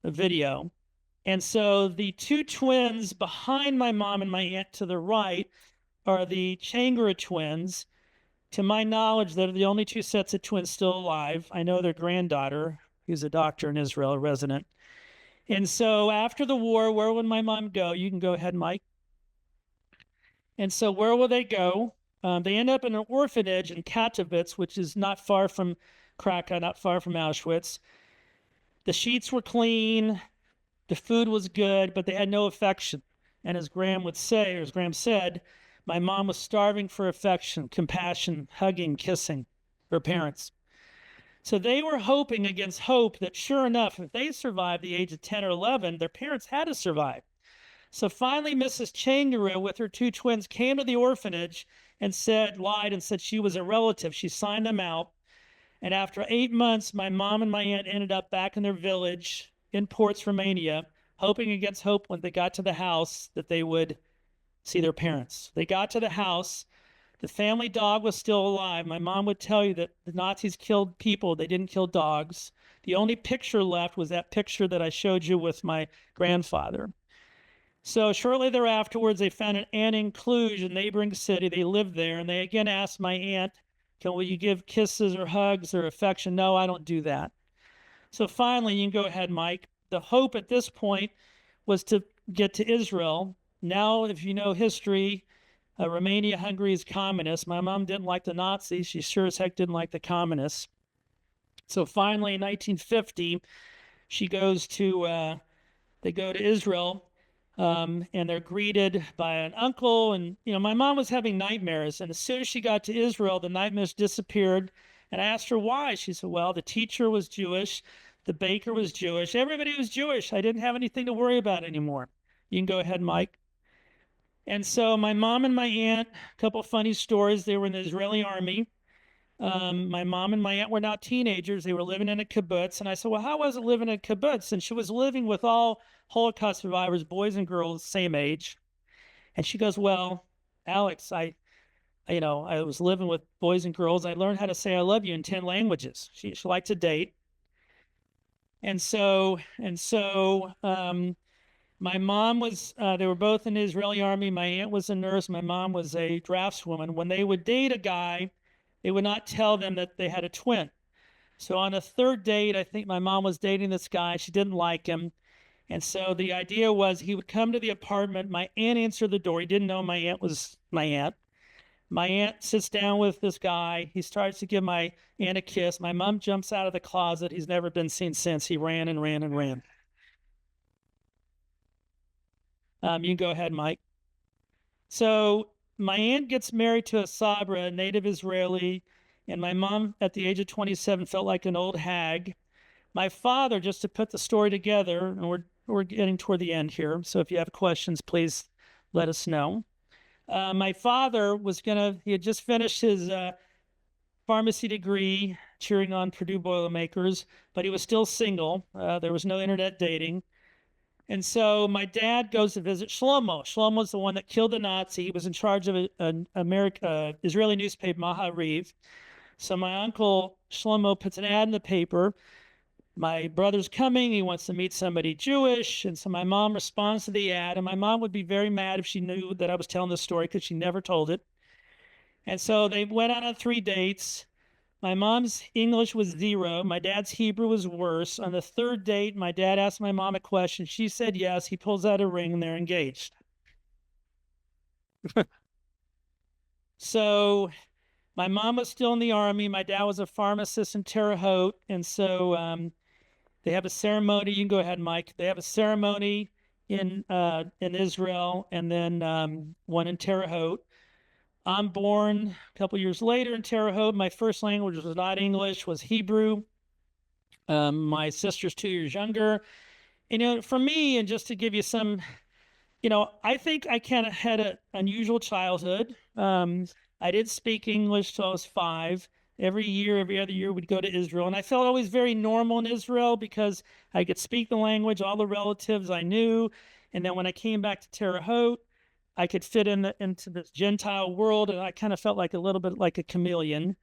video. And so the two twins behind my mom and my aunt to the right are the Changara twins. To my knowledge, they're the only two sets of twins still alive. I know their granddaughter, who's a doctor in Israel, a resident. And so after the war, where would my mom go? You can go ahead, Mike. And so where will they go? They end up in an orphanage in Katowice, which is not far from Krakow, not far from Auschwitz. The sheets were clean, the food was good, but they had no affection. And as Graham would say, or as Graham said, my mom was starving for affection, compassion, hugging, kissing her parents. So they were hoping against hope that sure enough, if they survived the age of 10 or 11, their parents had to survive. So finally, Mrs. Changara with her two twins came to the orphanage and lied and said she was a relative. She signed them out. And after 8 months, my mom and my aunt ended up back in their village in Ports, Romania, hoping against hope when they got to the house that they would see their parents. They got to the house. The family dog was still alive. My mom would tell you that the Nazis killed people. They didn't kill dogs. The only picture left was that picture that I showed you with my grandfather. So shortly thereafterwards, they found an aunt in Cluj, a neighboring city. They lived there, and they again asked my aunt, will you give kisses or hugs or affection? No, I don't do that. So finally, you can go ahead, Mike. The hope at this point was to get to Israel. Now, if you know history, Romania, Hungary is communist. My mom didn't like the Nazis. She sure as heck didn't like the communists. So finally, in 1950, they go to Israel, and they're greeted by an uncle. And, my mom was having nightmares. And as soon as she got to Israel, the nightmares disappeared. And I asked her why. She said, well, the teacher was Jewish. The baker was Jewish. Everybody was Jewish. I didn't have anything to worry about anymore. You can go ahead, Mike. And so my mom and my aunt, a couple of funny stories. They were in the Israeli army. My mom and my aunt were now teenagers. They were living in a kibbutz. And I said, well, how was it living in a kibbutz? And she was living with all Holocaust survivors, boys and girls, same age. And she goes, well, Alex, I was living with boys and girls. I learned how to say I love you in 10 languages. She liked to date. And so my mom was, they were both in the Israeli army. My aunt was a nurse. My mom was a draftswoman. When they would date a guy, they would not tell them that they had a twin. So on a third date, I think my mom was dating this guy. She didn't like him. And so the idea was he would come to the apartment. My aunt answered the door. He didn't know my aunt was my aunt. My aunt sits down with this guy. He starts to give my aunt a kiss. My mom jumps out of the closet. He's never been seen since. He ran and ran and ran. You can go ahead, Mike. So my aunt gets married to a Sabra, a native Israeli, and my mom, at the age of 27, felt like an old hag. My father, just to put the story together, and we're getting toward the end here, so if you have questions, please let us know. My father he had just finished his pharmacy degree, cheering on Purdue Boilermakers, but he was still single. There was no internet dating. And so my dad goes to visit Shlomo. Shlomo's the one that killed the Nazi. He was in charge of an Israeli newspaper, Ma'ariv. So my uncle Shlomo puts an ad in the paper. My brother's coming. He wants to meet somebody Jewish. And so my mom responds to the ad. And my mom would be very mad if she knew that I was telling this story because she never told it. And so they went out on 3 dates. My mom's English was 0. My dad's Hebrew was worse. On the 3rd date, my dad asked my mom a question. She said yes. He pulls out a ring and they're engaged. So my mom was still in the army. My dad was a pharmacist in Terre Haute. And so They have a ceremony. You can go ahead, Mike. They have a ceremony in Israel, and then one in Terre Haute. I'm born a couple years later in Terre Haute. My first language was not English, was Hebrew. My sister's 2 years younger. For me, and just to give you some, I think I kind of had an unusual childhood. I did speak English till I was 5. Every year, every other year, we'd go to Israel. And I felt always very normal in Israel because I could speak the language, all the relatives I knew. And then when I came back to Terre Haute, I could fit into this Gentile world, and I kind of felt like a little bit like a chameleon.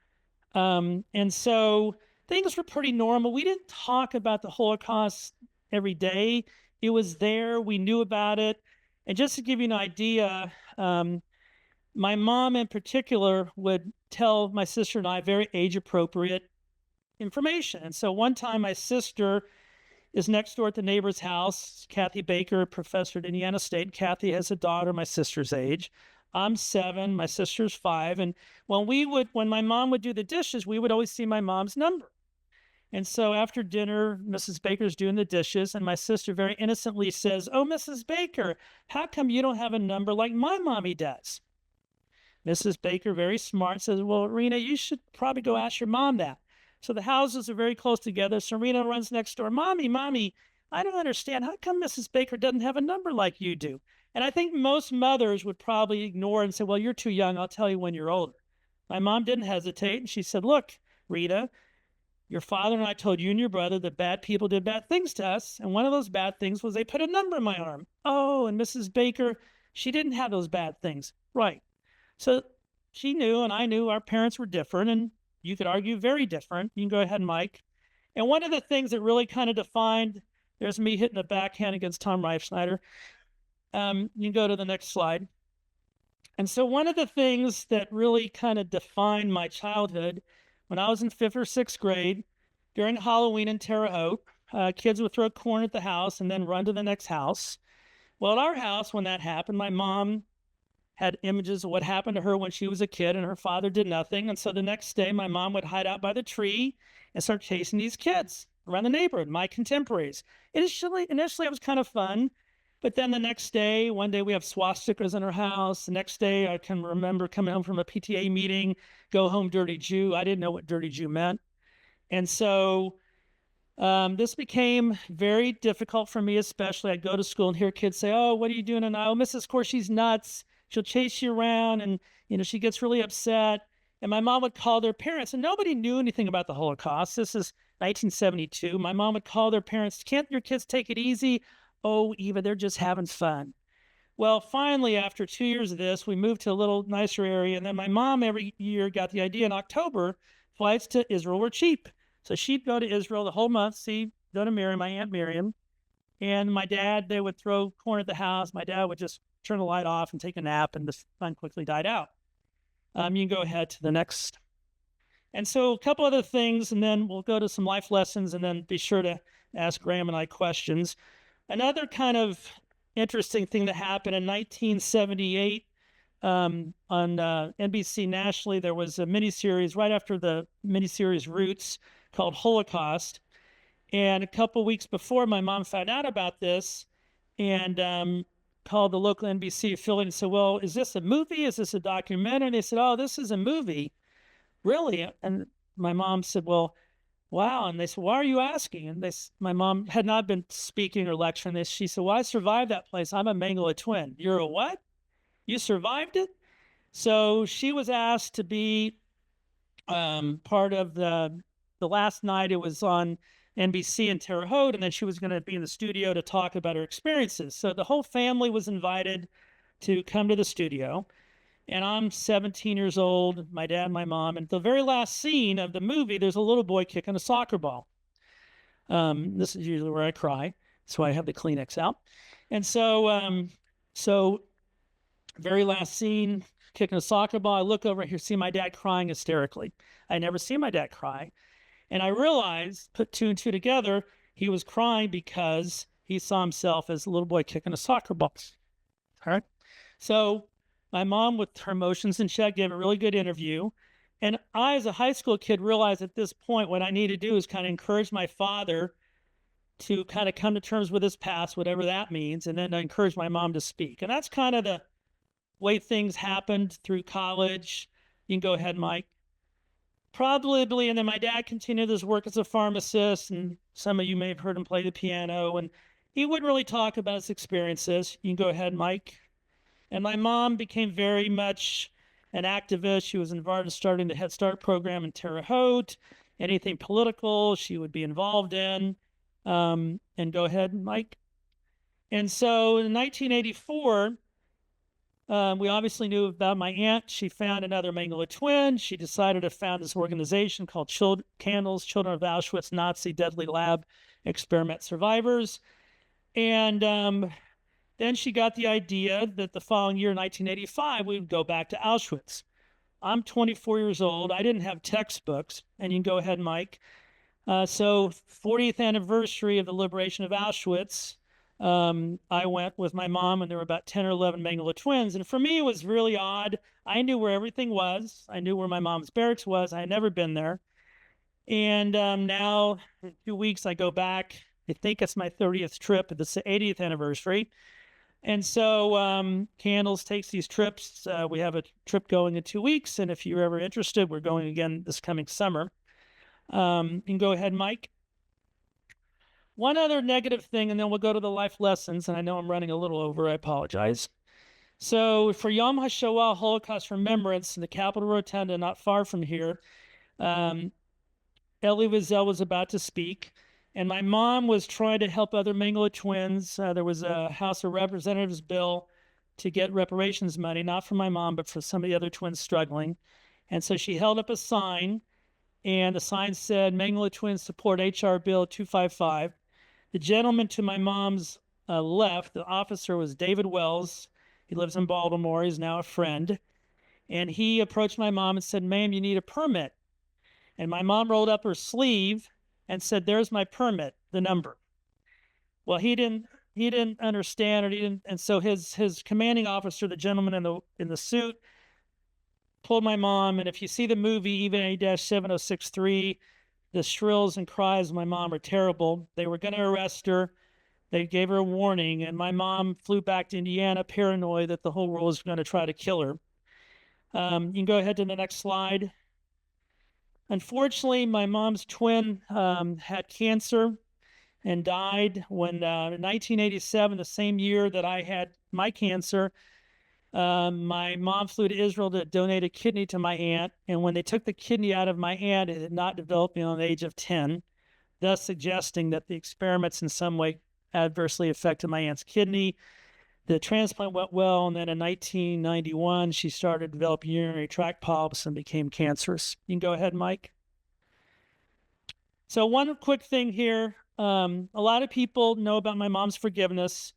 And so things were pretty normal. We didn't talk about the Holocaust every day. It was there. We knew about it. And just to give you an idea, my mom in particular would tell my sister and I very age-appropriate information. And so one time my sister is next door at the neighbor's house, Kathy Baker, professor at Indiana State. Kathy has a daughter my sister's age. I'm 7, my sister's 5. And when my mom would do the dishes, we would always see my mom's number. And so after dinner, Mrs. Baker's doing the dishes, and my sister very innocently says, "Oh, Mrs. Baker, how come you don't have a number like my mommy does?" Mrs. Baker, very smart, says, "Well, Rena, you should probably go ask your mom that." So the houses are very close together. So Rena runs next door. Mommy, I don't understand. How come Mrs. Baker doesn't have a number like you do?" And I think most mothers would probably ignore it and say, "Well, you're too young. I'll tell you when you're older." My mom didn't hesitate. And she said, "Look, Rita, your father and I told you and your brother that bad people did bad things to us. And one of those bad things was they put a number in my arm." Oh, and Mrs. Baker, she didn't have those bad things. Right. So she knew, and I knew our parents were different, and you could argue very different. You can go ahead, Mike. And one of the things that really kind of defined, there's me hitting a backhand against Tom Reifschneider. You can go to the next slide. And so one of the things that really kind of defined my childhood, when I was in 5th or 6th grade, during Halloween in Terre Haute, kids would throw corn at the house and then run to the next house. Well, at our house, when that happened, my mom had images of what happened to her when she was a kid, and her father did nothing. And so the next day, my mom would hide out by the tree and start chasing these kids around the neighborhood, my contemporaries. Initially, it was kind of fun. But then the next day, one day we have swastikas in our house. The next day, I can remember coming home from a PTA meeting, "Go home, dirty Jew." I didn't know what dirty Jew meant. And so this became very difficult for me, especially. I'd go to school and hear kids say, "Oh, what are you doing tonight? Oh, Mrs. Kor, she's nuts. She'll chase you around, and she gets really upset." And my mom would call their parents, and nobody knew anything about the Holocaust. This is 1972. My mom would call their parents, "Can't your kids take it easy?" "Oh, Eva, they're just having fun." Well, finally, after 2 years of this, we moved to a little nicer area. And then my mom every year got the idea in October, flights to Israel were cheap. So she'd go to Israel the whole month, go to Miriam, my Aunt Miriam. And my dad, they would throw corn at the house. My dad would just turn the light off and take a nap, and the fun quickly died out. You can go ahead to the next. And so a couple other things, and then we'll go to some life lessons, and then be sure to ask Graham and I questions. Another kind of interesting thing that happened in 1978 on NBC nationally, there was a miniseries right after the miniseries Roots called Holocaust. And a couple weeks before, my mom found out about this and called the local NBC affiliate and said, "Well, is this a movie? Is this a documentary?" And they said, "Oh, this is a movie." "Really?" And my mom said, "Well, wow." And they said, "Why are you asking?" And my mom had not been speaking or lecturing. She said, "Well, I survived that place. I'm a Mengele twin." "You're a what? You survived it?" So she was asked to be part of the last night. It was on NBC in Terre Haute, and then she was going to be in the studio to talk about her experiences. So the whole family was invited to come to the studio. And I'm 17 years old, my dad, my mom. And the very last scene of the movie, there's a little boy kicking a soccer ball. This is usually where I cry. That's why I have the Kleenex out. And so very last scene, kicking a soccer ball. I look over here, see my dad crying hysterically. I never see my dad cry. And I realized, put 2 and 2 together, he was crying because he saw himself as a little boy kicking a soccer ball. All right. So my mom, with her emotions in check, gave a really good interview. And I, as a high school kid, realized at this point what I needed to do is kind of encourage my father to kind of come to terms with his past, whatever that means, and then I encouraged my mom to speak. And that's kind of the way things happened through college. You can go ahead, Mike. Probably, and then my dad continued his work as a pharmacist, and some of you may have heard him play the piano, and he wouldn't really talk about his experiences. You can go ahead, Mike. And my mom became very much an activist. She was involved in starting the Head Start program in Terre Haute. Anything political, she would be involved in. And go ahead, Mike. And so in 1984, we obviously knew about my aunt. She found another Mengele twin. She decided to found this organization called Candles, Children of Auschwitz Nazi Deadly Lab Experiment Survivors. And then she got the idea that the following year, 1985, we would go back to Auschwitz. I'm 24 years old. I didn't have textbooks. And you can go ahead, Mike. So 40th anniversary of the liberation of Auschwitz, I went with my mom, and there were about 10 or 11 Mengele twins. And for me, it was really odd. I knew where everything was. I knew where my mom's barracks was. I had never been there. And now, in 2 weeks, I go back. I think it's my 30th trip. It's the 80th anniversary. And so Candles takes these trips. We have a trip going in 2 weeks. And if you're ever interested, we're going again this coming summer. You can go ahead, Mike. One other negative thing, and then we'll go to the life lessons. And I know I'm running a little over. I apologize. So for Yom HaShoah, Holocaust Remembrance, in the Capitol Rotunda, not far from here, Elie Wiesel was about to speak. And my mom was trying to help other Mengele twins. There was a House of Representatives bill to get reparations money, not for my mom, but for some of the other twins struggling. And so she held up a sign, and the sign said, Mengele twins support H.R. Bill 255. The gentleman to my mom's left, the officer, was David Wells. He lives in Baltimore. He's now a friend. And he approached my mom and said, ma'am, you need a permit. And my mom rolled up her sleeve and said, there's my permit, the number. Well, he didn't understand, and so his commanding officer, the gentleman in the suit, told my mom, and if you see the movie Eva and 7063, the shrills and cries of my mom are terrible. They were going to arrest her. They gave her a warning, and my mom flew back to Indiana, paranoid that the whole world was going to try to kill her. You can go ahead to the next slide. Unfortunately, my mom's twin had cancer and died when in 1987, the same year that I had my cancer. My mom flew to Israel to donate a kidney to my aunt, and when they took the kidney out of my aunt, it had not developed beyond the age of 10, thus suggesting that the experiments in some way adversely affected my aunt's kidney. The transplant went well, and then in 1991, she started developing urinary tract polyps and became cancerous. You can go ahead, Mike. So one quick thing here. A lot of people know about my mom's forgiveness,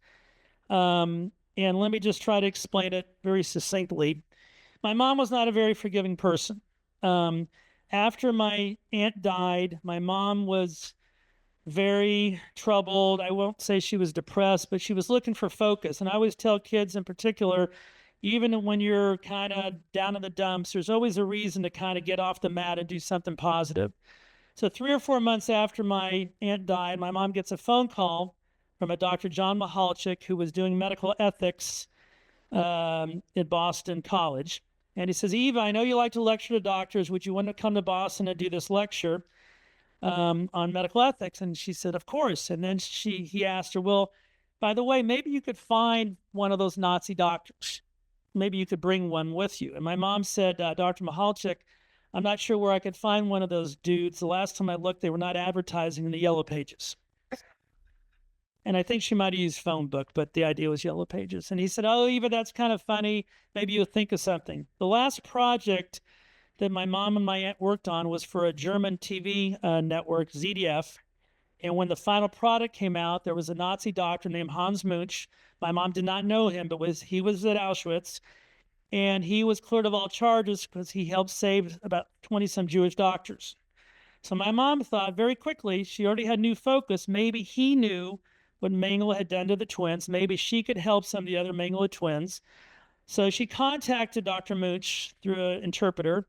and let me just try to explain it very succinctly. My mom was not a very forgiving person. After my aunt died, my mom was very troubled. I won't say she was depressed, but she was looking for focus. And I always tell kids in particular, even when you're kind of down in the dumps, there's always a reason to kind of get off the mat and do something positive. So 3 or 4 months after my aunt died, my mom gets a phone call from a Dr. John Michalczyk, who was doing medical ethics at Boston College. And he says, Eva, I know you like to lecture to doctors. Would you want to come to Boston and do this lecture on medical ethics? And she said, of course. And then he asked her, well, by the way, maybe you could find one of those Nazi doctors. Maybe you could bring one with you. And my mom said, Dr. Michalczyk, I'm not sure where I could find one of those dudes. The last time I looked, they were not advertising in the Yellow Pages. And I think she might have used phone book, but the idea was Yellow Pages. And he said, oh, Eva, that's kind of funny. Maybe you'll think of something. The last project that my mom and my aunt worked on was for a German TV network, ZDF. And when the final product came out, there was a Nazi doctor named Hans Munch. My mom did not know him, but he was at Auschwitz. And he was cleared of all charges because he helped save about 20-some Jewish doctors. So my mom thought very quickly, she already had new focus. Maybe he knew what Mengele had done to the twins. Maybe she could help some of the other Mengele twins. So she contacted Dr. Munch through an interpreter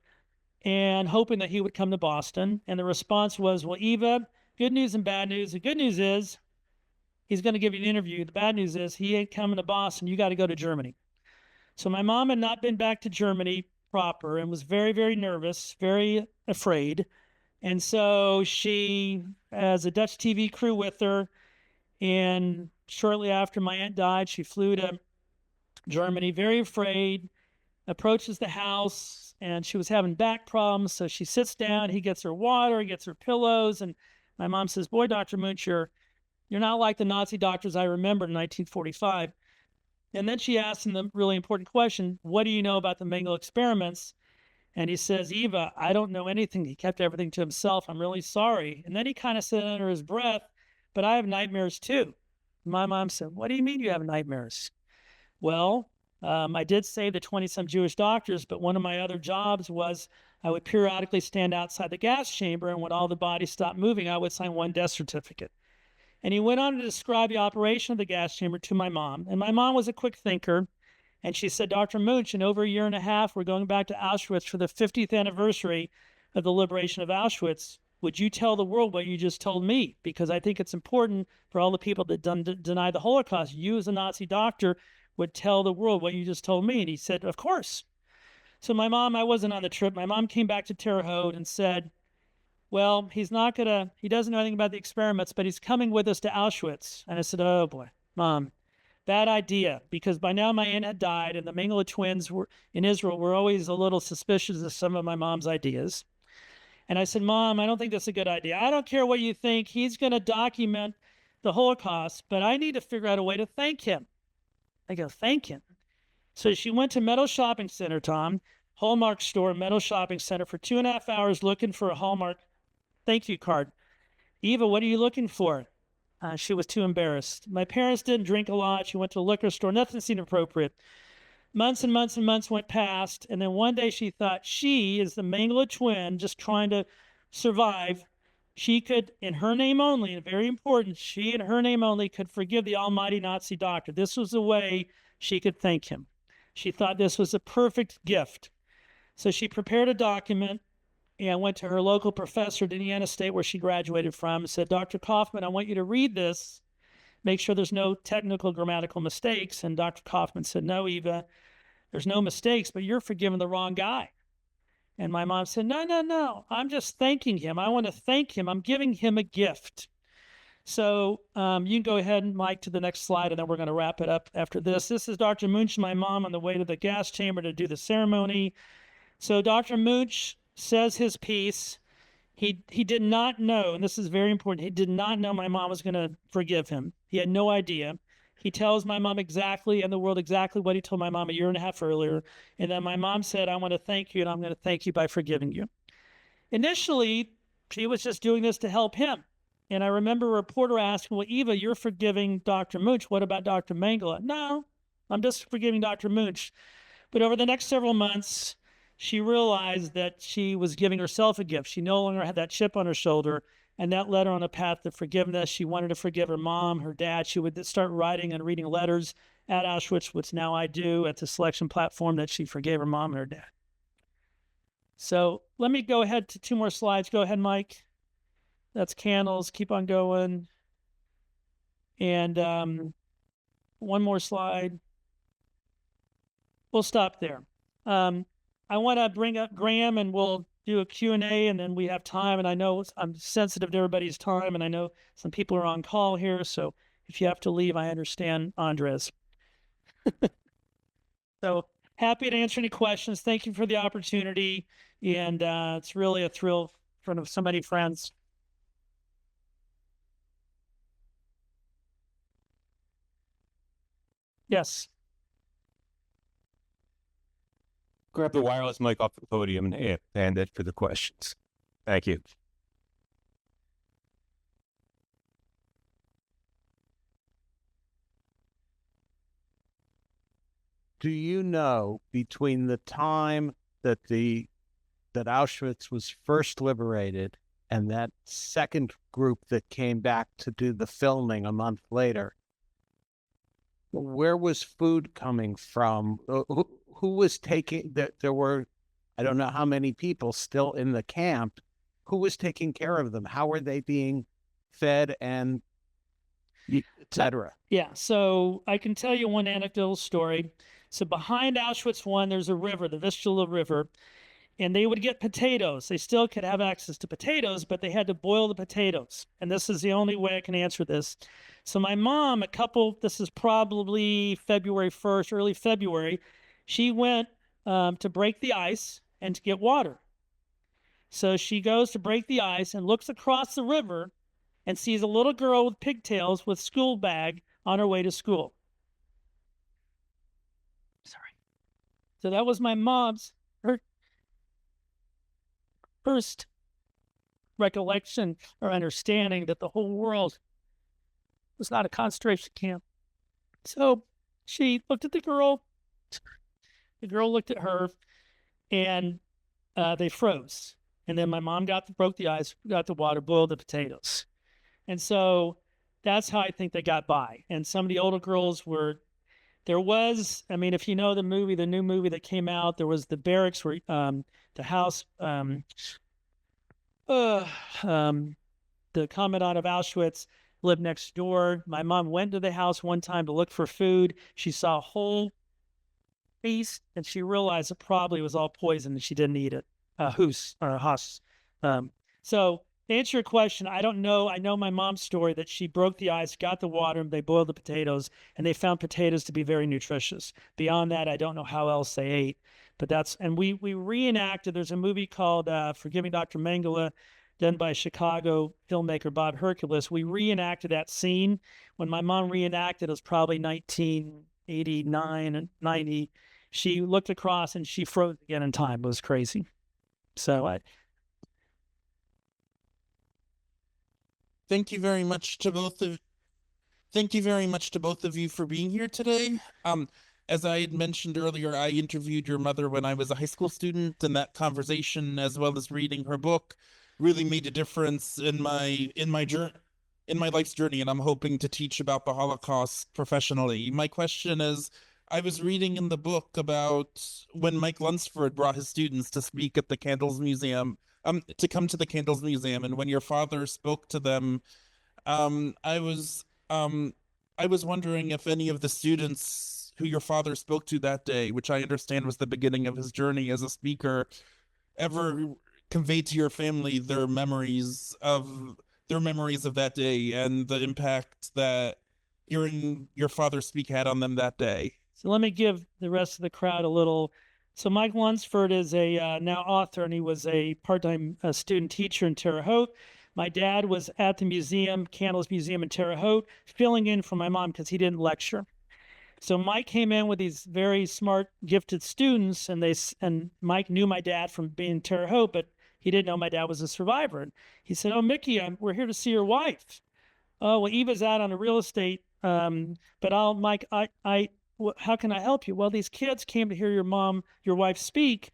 and hoping that he would come to Boston. And the response was, well, Eva, good news and bad news. The good news is He's going to give you an interview. The bad news is he ain't coming to Boston. You got to go to Germany. So my mom had not been back to Germany proper and was very, very nervous, very afraid. And so she has a Dutch TV crew with her. And shortly after my aunt died, she flew to Germany, very afraid, approaches the house, and she was having back problems. So she sits down, he gets her water, he gets her pillows. And my mom says, "Boy, Dr. Munch, you're not like the Nazi doctors I remembered in 1945. And then she asks him the really important question, "What do you know about the Mengele experiments?" And he says, "Eva, I don't know anything. He kept everything to himself. I'm really sorry." And then he kind of said under his breath, "But I have nightmares too." My mom said, "What do you mean you have nightmares?" Well, I did save the 20-some Jewish doctors, but one of my other jobs was I would periodically stand outside the gas chamber, and when all the bodies stopped moving, I would sign one death certificate. And he went on to describe the operation of the gas chamber to my mom. And my mom was a quick thinker. And she said, "Dr. Munch, in over a year and a half, we're going back to Auschwitz for the 50th anniversary of the liberation of Auschwitz. Would you tell the world what you just told me? Because I think it's important for all the people that deny the Holocaust. You as a Nazi doctor would tell the world what you just told me." And he said, "Of course." So my mom, I wasn't on the trip. My mom came back to Terre Haute and said, "Well, he doesn't know anything about the experiments, but he's coming with us to Auschwitz." And I said, "Oh boy, Mom, bad idea." Because by now my aunt had died and the Mengele twins were in Israel were always a little suspicious of some of my mom's ideas. And I said, "Mom, I don't think that's a good idea. I don't care what you think. He's going to document the Holocaust, but I need to figure out a way to thank him." I go, "Thank him?" So she went to Meadow Shopping Center, Tom, Hallmark store, Meadow Shopping Center, for 2.5 hours looking for a Hallmark thank you card. "Eva, what are you looking for?" She was too embarrassed. My parents didn't drink a lot. She went to a liquor store. Nothing seemed appropriate. Months and months and months went past. And then one day she thought she, is the Mengele twin, just trying to survive, she could, in her name only, and very important, she in her name only could forgive the almighty Nazi doctor. This was the way she could thank him. She thought this was a perfect gift. So she prepared a document and went to her local professor at Indiana State, where she graduated from, and said, "Dr. Kaufman, I want you to read this. Make sure there's no technical grammatical mistakes." And Dr. Kaufman said, "No, Eva, there's no mistakes, but you're forgiving the wrong guy." And my mom said, "No, no, no. I'm just thanking him. I want to thank him. I'm giving him a gift." So you can go ahead, Mike, to the next slide, and then we're going to wrap it up after this. This is Dr. Munch and my mom on the way to the gas chamber to do the ceremony. So Dr. Munch says his piece. He did not know, and this is very important, he did not know my mom was going to forgive him. He had no idea. He tells my mom exactly and the world exactly what he told my mom a year and a half earlier. And then my mom said, "I want to thank you, and I'm going to thank you by forgiving you." Initially, she was just doing this to help him. And I remember a reporter asking, "Well, Eva, you're forgiving Dr. Munch. What about Dr. Mengele?" "No, I'm just forgiving Dr. Munch." But over the next several months, she realized that she was giving herself a gift. She no longer had that chip on her shoulder, and that led her on a path to forgiveness. She wanted to forgive her mom, her dad. She would start writing and reading letters at Auschwitz, which now I do at the selection platform, that she forgave her mom and her dad. So let me go ahead to 2 more slides. Go ahead, Mike. That's candles. Keep on going. And 1 more slide. We'll stop there. I want to bring up Graham, and we'll do a Q&A, and then we have time. And I know I'm sensitive to everybody's time, and I know some people are on call here. So if you have to leave, I understand, Andres. So happy to answer any questions. Thank you for the opportunity. And it's really a thrill in front of so many friends. Yes. Grab the wireless mic off the podium and hand it for the questions. Thank you. Do you know, between the time that Auschwitz was first liberated and that second group that came back to do the filming a month later, where was food coming from? Who was taking, there were, I don't know how many people still in the camp. Who was taking care of them? How were they being fed? And etc. Yeah, so I can tell you one anecdotal story. So behind Auschwitz 1, there's a river, the Vistula River, and they would get potatoes. They still could have access to potatoes, but they had to boil the potatoes. And this is the only way I can answer this. So my mom, this is probably February 1st, early February, she went to break the ice and to get water. So she goes to break the ice and looks across the river and sees a little girl with pigtails with school bag on her way to school. Sorry. So that was my mom's first recollection or understanding that the whole world was not a concentration camp. So she looked at the girl looked at her, and they froze. And then my mom broke the ice, got the water, boiled the potatoes. And so that's how I think they got by. And some of the older girls if you know the new movie that came out, there was the barracks where the house, the commandant of Auschwitz lived next door. My mom went to the house one time to look for food. She saw a whole feast, and she realized it probably was all poison and she didn't eat it. Hus. So to answer your question, I don't know. I know my mom's story that she broke the ice, got the water, and they boiled the potatoes, and they found potatoes to be very nutritious. Beyond that, I don't know how else they ate. But we reenacted. There's a movie called Forgiving Dr. Mengele, done by Chicago filmmaker Bob Hercules. We reenacted that scene. When my mom reenacted, it was probably 1989 and 90. She looked across and she froze again in time. It was crazy. So Thank you very much to both of you for being here today. As I had mentioned earlier, I interviewed your mother when I was a high school student, and that conversation, as well as reading her book, really made a difference in my life's journey, and I'm hoping to teach about the Holocaust professionally. My question is, I was reading in the book about when Mike Lunsford brought his students to speak at the Candles Museum, to come to the Candles Museum, and when your father spoke to them, I was wondering if any of the students who your father spoke to that day, which I understand was the beginning of his journey as a speaker, ever conveyed to your family their memories of that day and the impact that hearing your father speak had on them that day. So let me give the rest of the crowd a little. So Mike Lunsford is a now author, and he was a part-time student teacher in Terre Haute. My dad was at the museum, Candles Museum in Terre Haute, filling in for my mom because he didn't lecture. So Mike came in with these very smart, gifted students, and Mike knew my dad from being in Terre Haute, but he didn't know my dad was a survivor. And he said, "Oh, Mickey, we're here to see your wife." "Oh, well, Eva's out on a real estate, but Mike, how can I help you?" "Well, these kids came to hear your wife speak."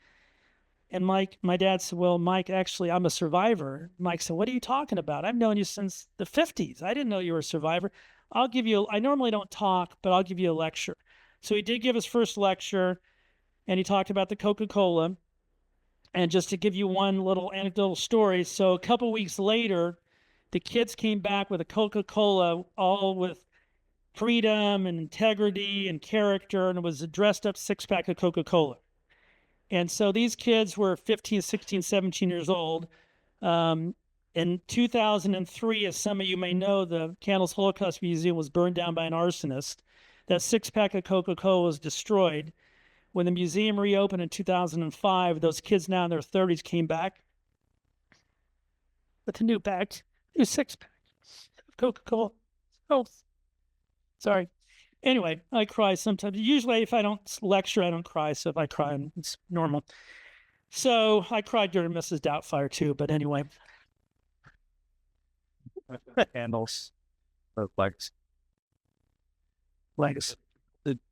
And my dad said, "Well, Mike, actually, I'm a survivor." Mike said, "What are you talking about? I've known you since the 50s. I didn't know you were a survivor. I normally don't talk, but I'll give you a lecture." So he did give his first lecture, and he talked about the Coca-Cola. And just to give you one little anecdotal story, so a couple weeks later, the kids came back with a Coca-Cola, all with freedom and integrity and character, and it was a dressed up 6-pack of Coca-Cola. And so these kids were 15, 16, 17 years old. In 2003, as some of you may know, the Candles Holocaust Museum was burned down by an arsonist. That 6-pack of Coca-Cola was destroyed. When the museum reopened in 2005, those kids now in their 30s came back with a new 6-pack of Coca-Cola. Oh, sorry. Anyway, I cry sometimes. Usually, if I don't lecture, I don't cry. So if I cry, it's normal. So I cried during Mrs. Doubtfire too. But anyway. Candles. Legs.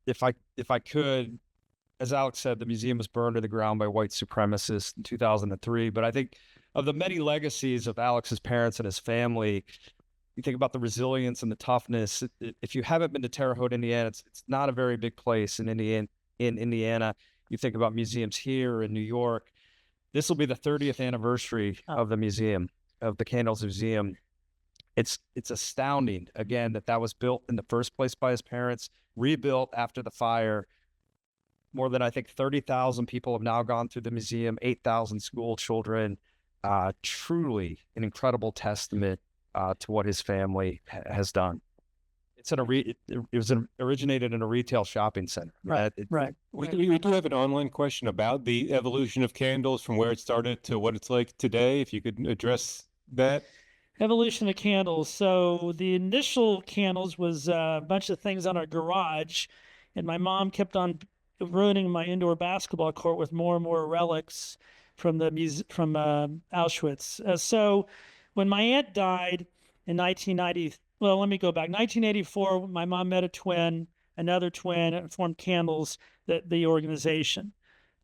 If I could, as Alex said, the museum was burned to the ground by white supremacists in 2003. But I think of the many legacies of Alex's parents and his family, you think about the resilience and the toughness. If you haven't been to Terre Haute, Indiana, it's not a very big place in Indiana. You think about museums here in New York. This will be the 30th anniversary of the museum, of the Candles Museum. It's astounding, again, that was built in the first place by his parents, rebuilt after the fire. More than, I think, 30,000 people have now gone through the museum, 8,000 school children. Truly an incredible testament to what his family has done. It was originated in a retail shopping center. Right. We do have an online question about the evolution of candles from where it started to what it's like today. If you could address that. Evolution of candles. So the initial candles was a bunch of things on our garage, and my mom kept on ruining my indoor basketball court with more and more relics from Auschwitz. So when my aunt died in 1990, well, let me go back. 1984, my mom met another twin, and formed Candles, the organization.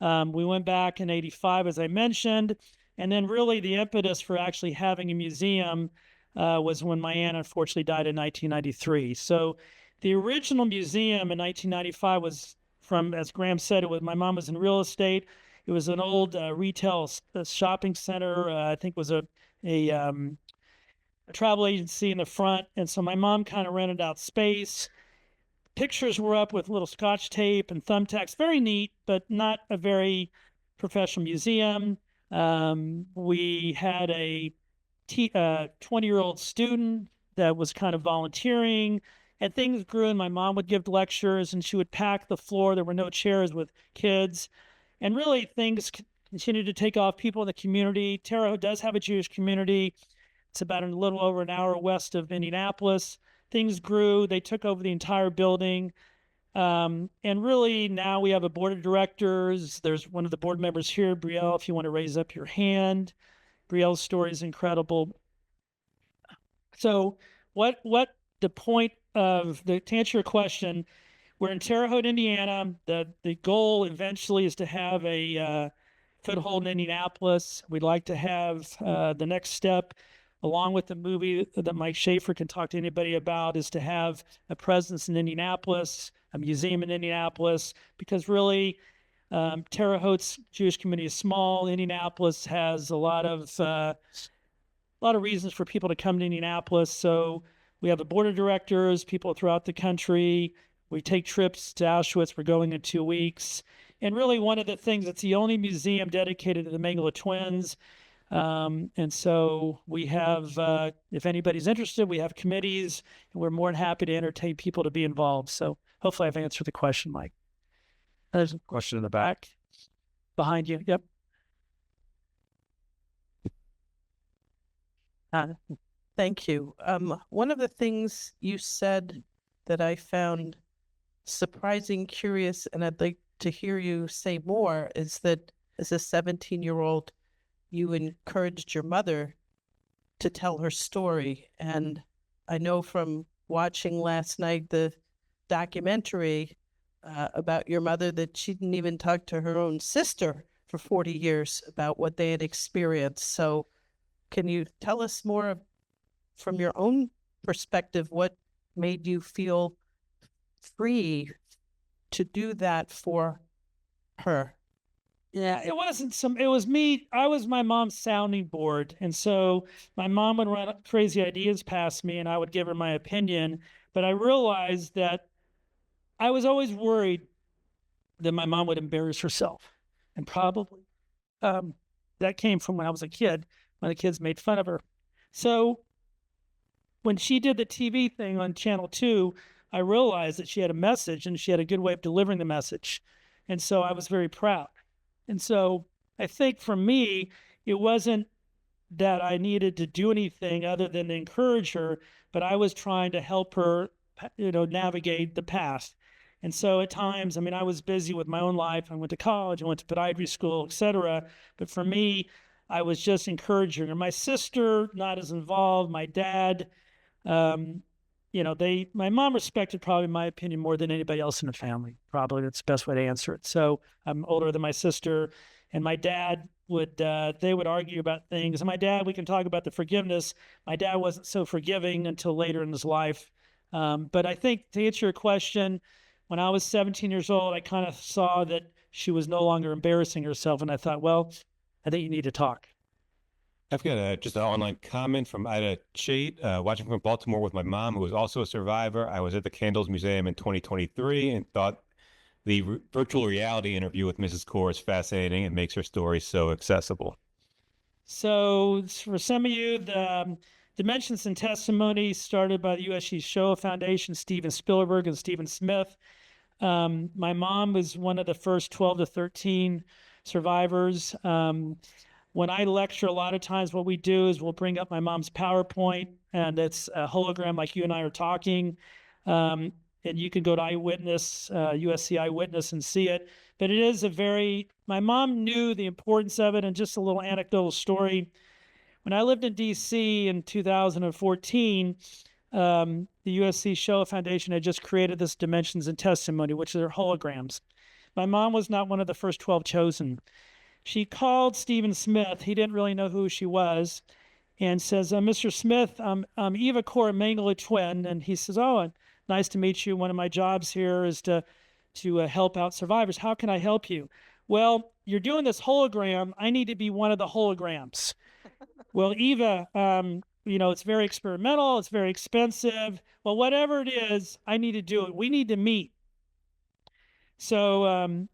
We went back in 85, as I mentioned, and then really the impetus for actually having a museum was when my aunt unfortunately died in 1993. So the original museum in 1995 was from, as Graham said, my mom was in real estate. It was an old retail shopping center. I think it was a travel agency in the front. And so my mom kind of rented out space. Pictures were up with little Scotch tape and thumbtacks. Very neat, but not a very professional museum. We had a 20-year-old student that was kind of volunteering, and things grew, and my mom would give lectures, and she would pack the floor. There were no chairs with kids. And really, things continued to take off. People in the community. Terre Haute does have a Jewish community. It's about a little over an hour west of Indianapolis. Things grew. They took over the entire building. And really, now we have a board of directors. There's one of the board members here, Brielle, if you want to raise up your hand. Brielle's story is incredible. So what the point to answer your question, we're in Terre Haute, Indiana. The goal eventually is to have a foothold in Indianapolis. We'd like to have the next step, along with the movie that Mike Schaefer can talk to anybody about, is to have a presence in Indianapolis, a museum in Indianapolis, because really Terre Haute's Jewish community is small. Indianapolis has a lot of reasons for people to come to Indianapolis. So we have a board of directors, people throughout the country. We take trips to Auschwitz. We're going in 2 weeks. And really one of the things, it's the only museum dedicated to the Mengele twins. And so we have, if anybody's interested, we have committees, and we're more than happy to entertain people to be involved. So hopefully I've answered the question, Mike. There's a Question in the back. behind you. Yep. Thank you. One of the things you said that I found surprising, curious, and I'd like to hear you say more, is that as a 17-year-old, you encouraged your mother to tell her story. And I know from watching last night the documentary about your mother that she didn't even talk to her own sister for 40 years about what they had experienced. So can you tell us more from your own perspective, what made you feel free to do that for her? Yeah, it was me. I was my mom's sounding board. And so my mom would run crazy ideas past me, and I would give her my opinion. But I realized that I was always worried that my mom would embarrass herself. And probably that came from when I was a kid, when the kids made fun of her. So when she did the TV thing on Channel 2, I realized that she had a message, and she had a good way of delivering the message. And so I was very proud. And so I think for me, it wasn't that I needed to do anything other than to encourage her, but I was trying to help her, navigate the past. And so at times, I was busy with my own life. I went to college, I went to podiatry school, etc. But for me, I was just encouraging her. My sister, not as involved. My dad, my mom respected probably my opinion more than anybody else in the family. Probably that's the best way to answer it. So I'm older than my sister, and my dad they would argue about things. And my dad, we can talk about the forgiveness. My dad wasn't so forgiving until later in his life. But I think to answer your question, when I was 17 years old, I kind of saw that she was no longer embarrassing herself. And I thought, well, I think you need to talk. I've got just an online comment from Ida Chait, watching from Baltimore with my mom, who was also a survivor. I was at the Candles Museum in 2023 and thought the virtual reality interview with Mrs. Kor is fascinating and makes her story so accessible. So for some of you, the Dimensions in Testimony started by the USC Shoah Foundation, Steven Spielberg and Stephen Smith. My mom was one of the first 12 to 13 survivors. When I lecture, a lot of times what we do is we'll bring up my mom's PowerPoint, and it's a hologram like you and I are talking. And you can go to Eyewitness, USC Eyewitness, and see it. But it is my mom knew the importance of it. And just a little anecdotal story. When I lived in DC in 2014, the USC Shoah Foundation had just created this Dimensions in Testimony, which are holograms. My mom was not one of the first 12 chosen. She called Stephen Smith. He didn't really know who she was, and says, Mr. Smith, I'm Eva Kor and Mengele twin. And he says, oh, nice to meet you. One of my jobs here is to help out survivors. How can I help you? Well, you're doing this hologram. I need to be one of the holograms. Well, Eva, it's very experimental. It's very expensive. Well, whatever it is, I need to do it. We need to meet. So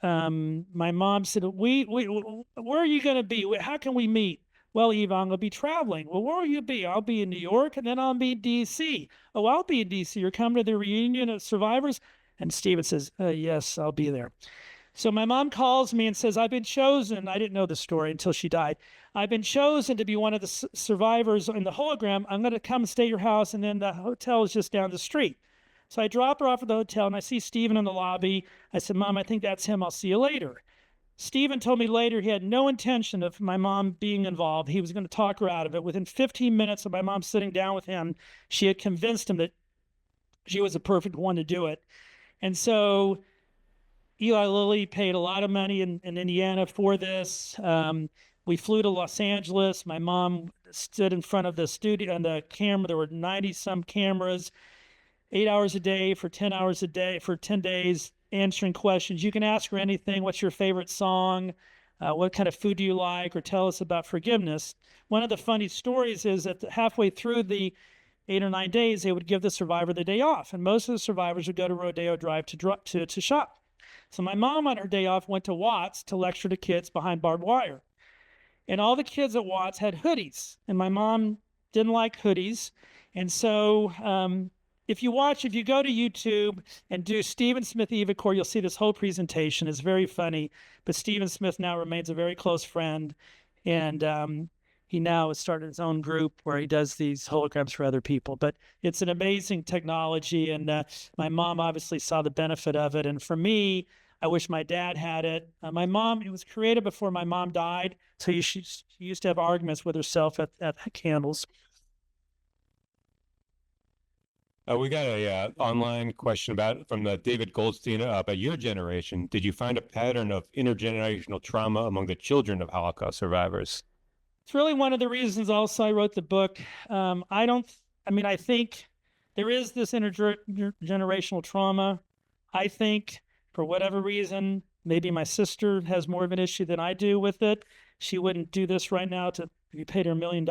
my mom said, where are you going to be? How can we meet? Well, Eva, I'm going to be traveling. Well, where will you be? I'll be in New York, and then I'll be in D.C. Oh, I'll be in D.C. You're coming to the reunion of survivors? And Stephen says, yes, I'll be there. So my mom calls me and says, I've been chosen. I didn't know the story until she died. I've been chosen to be one of the survivors in the hologram. I'm going to come stay at your house, and then the hotel is just down the street. So I drop her off at the hotel, and I see Stephen in the lobby. I said, Mom, I think that's him. I'll see you later. Stephen told me later he had no intention of my mom being involved. He was going to talk her out of it. Within 15 minutes of my mom sitting down with him, she had convinced him that she was the perfect one to do it. And so Eli Lilly paid a lot of money in Indiana for this. We flew to Los Angeles. My mom stood in front of the studio and the camera. There were 90-some cameras, 8 hours a day for 10 hours a day for 10 days, answering questions. You can ask her anything. What's your favorite song? What kind of food do you like? Or tell us about forgiveness. One of the funny stories is that halfway through the 8 or 9 days, they would give the survivor the day off. And most of the survivors would go to Rodeo Drive to shop. So my mom on her day off went to Watts to lecture to kids behind barbed wire. And all the kids at Watts had hoodies. And my mom didn't like hoodies. And so if you go to YouTube and do Stephen Smith, Eva Kor, you'll see this whole presentation. It's very funny. But Stephen Smith now remains a very close friend. And he now has started his own group where he does these holograms for other people. But it's an amazing technology. And my mom obviously saw the benefit of it. And for me, I wish my dad had it. My mom, it was created before my mom died. So she used to have arguments with herself at Candles. We got a online question from David Goldstein about your generation. Did you find a pattern of intergenerational trauma among the children of Holocaust survivors? It's really one of the reasons also I wrote the book. I think there is this intergenerational trauma. I think for whatever reason, maybe my sister has more of an issue than I do with it. She wouldn't do this right now if you paid her $1 million.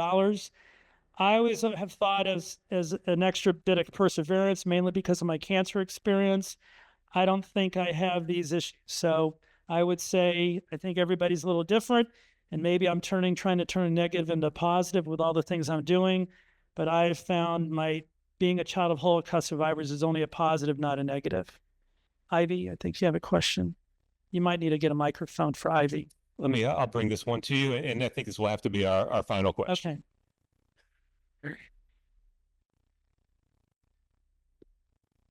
I always have thought as an extra bit of perseverance, mainly because of my cancer experience. I don't think I have these issues. So I would say I think everybody's a little different, and maybe I'm trying to turn negative into positive with all the things I'm doing. But I've found being a child of Holocaust survivors is only a positive, not a negative. Ivy, I think you have a question. You might need to get a microphone for Ivy. I'll bring this one to you, and I think this will have to be our final question. Okay.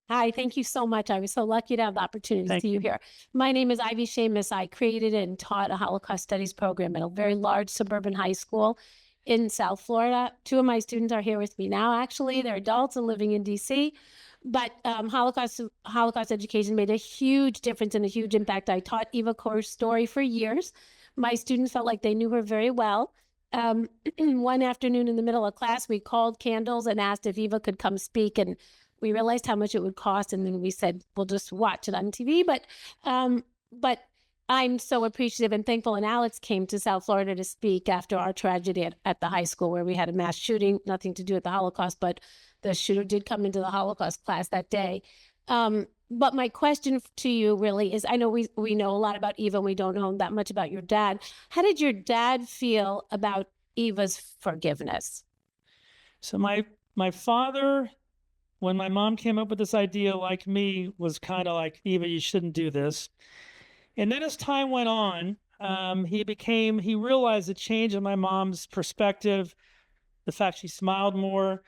Hi, thank you so much. I was so lucky to have the opportunity to see you here. My name is Ivy Seamus. I created and taught a Holocaust Studies program at a very large suburban high school in South Florida. 2 of my students are here with me now, actually. They're adults and living in DC. But Holocaust education made a huge difference and a huge impact. I taught Eva Kor's story for years. My students felt like they knew her very well. One afternoon in the middle of class, we called Candles and asked if Eva could come speak, and we realized how much it would cost, and then we said, we'll just watch it on TV. But I'm so appreciative and thankful. And Alex came to South Florida to speak after our tragedy at the high school where we had a mass shooting, nothing to do with the Holocaust, but the shooter did come into the Holocaust class that day. But my question to you really is, I know we know a lot about Eva and we don't know that much about your dad. How did your dad feel about Eva's forgiveness? So my father, when my mom came up with this idea, like me, was kind of like, Eva, you shouldn't do this. And then as time went on, he realized the change in my mom's perspective, the fact she smiled more.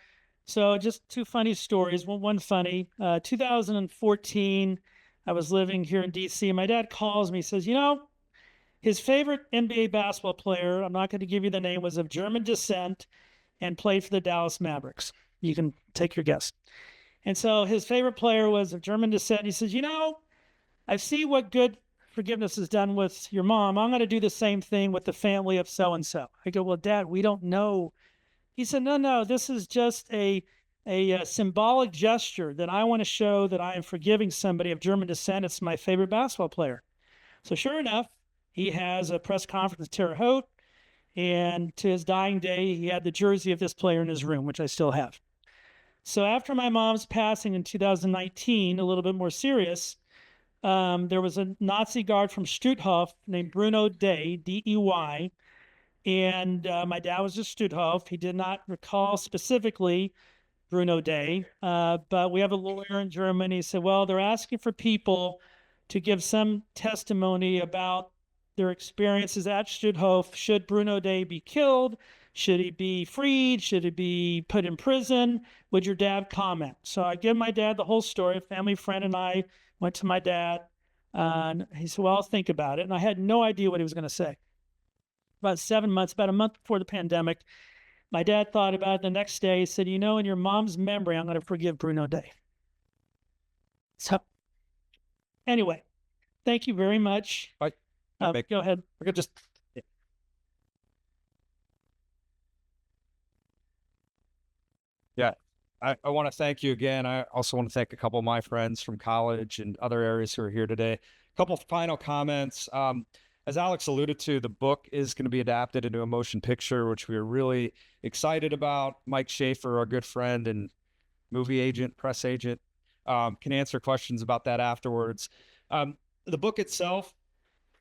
So just two funny stories. One funny, 2014, I was living here in DC. My dad calls me, says, you know, his favorite NBA basketball player, I'm not going to give you the name, was of German descent and played for the Dallas Mavericks. You can take your guess. And so his favorite player was of German descent. He says, you know, I see what good forgiveness has done with your mom. I'm going to do the same thing with the family of so-and-so. I go, well, Dad, we don't know. He said, no, this is just a symbolic gesture that I want to show that I am forgiving somebody of German descent. It's my favorite basketball player. So sure enough, he has a press conference with Terre Haute, and to his dying day, he had the jersey of this player in his room, which I still have. So after my mom's passing in 2019, a little bit more serious, there was a Nazi guard from Stutthof named Bruno Day, D-E-Y, and my dad was at Stutthof. He did not recall specifically Bruno Day, but we have a lawyer in Germany. He said, well, they're asking for people to give some testimony about their experiences at Stutthof. Should Bruno Day be killed? Should he be freed? Should he be put in prison? Would your dad comment? So I give my dad the whole story. A family friend and I went to my dad, and he said, well, I'll think about it. And I had no idea what he was going to say. About 7 months, about a month before the pandemic, my dad thought about it the next day. He said, you know, in your mom's memory, I'm going to forgive Bruno Day. So anyway, thank you very much. Go ahead. We could just. Yeah, I want to thank you again. I also want to thank a couple of my friends from college and other areas who are here today. A couple of final comments. As Alex alluded to, the book is going to be adapted into a motion picture, which we are really excited about. Mike Schaefer, our good friend and movie agent, press agent, can answer questions about that afterwards. The book itself,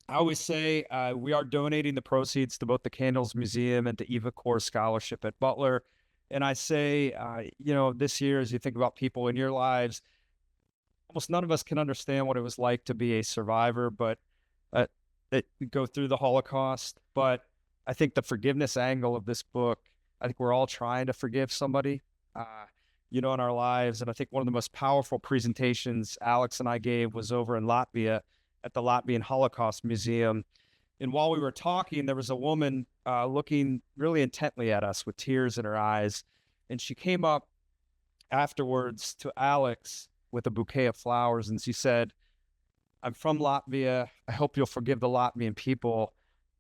I always say we are donating the proceeds to both the Candles Museum and to Eva Kor Scholarship at Butler. And I say, you know, this year, as you think about people in your lives, almost none of us can understand what it was like to be a survivor, but that go through the Holocaust. But I think the forgiveness angle of this book, I think we're all trying to forgive somebody, you know, in our lives. And I think one of the most powerful presentations Alex and I gave was over in Latvia at the Latvian Holocaust Museum. And while we were talking, there was a woman looking really intently at us with tears in her eyes. And she came up afterwards to Alex with a bouquet of flowers. And she said, I'm from Latvia. I hope you'll forgive the Latvian people.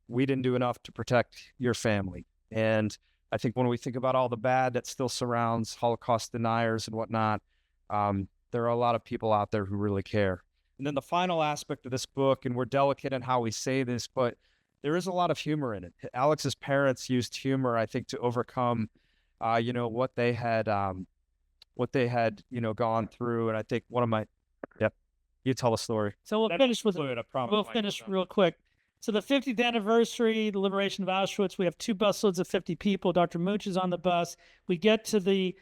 We didn't do enough to protect your family. And I think when we think about all the bad that still surrounds Holocaust deniers and whatnot, there are a lot of people out there who really care. And then the final aspect of this book, and we're delicate in how we say this, but there is a lot of humor in it. Alex's parents used humor, I think, to overcome, you know, what they had, you know, gone through. And I think one of my, yep, you tell the story. So we'll finish real quick. So the 50th anniversary, the liberation of Auschwitz, we have 2 busloads of 50 people. Dr. Mooch is on the bus. We get to the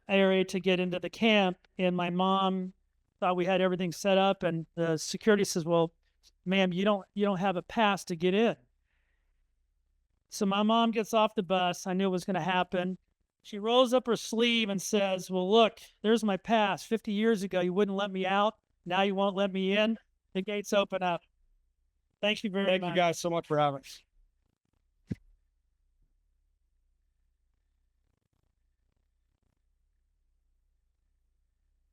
area to get into the camp, and my mom thought we had everything set up, and the security says, well, ma'am, you don't have a pass to get in. So my mom gets off the bus. I knew it was going to happen. She rolls up her sleeve and says, well, look, there's my pass. 50 years ago, you wouldn't let me out. Now you won't let me in. The gates open up. Thank you very much. Thank you guys so much for having us.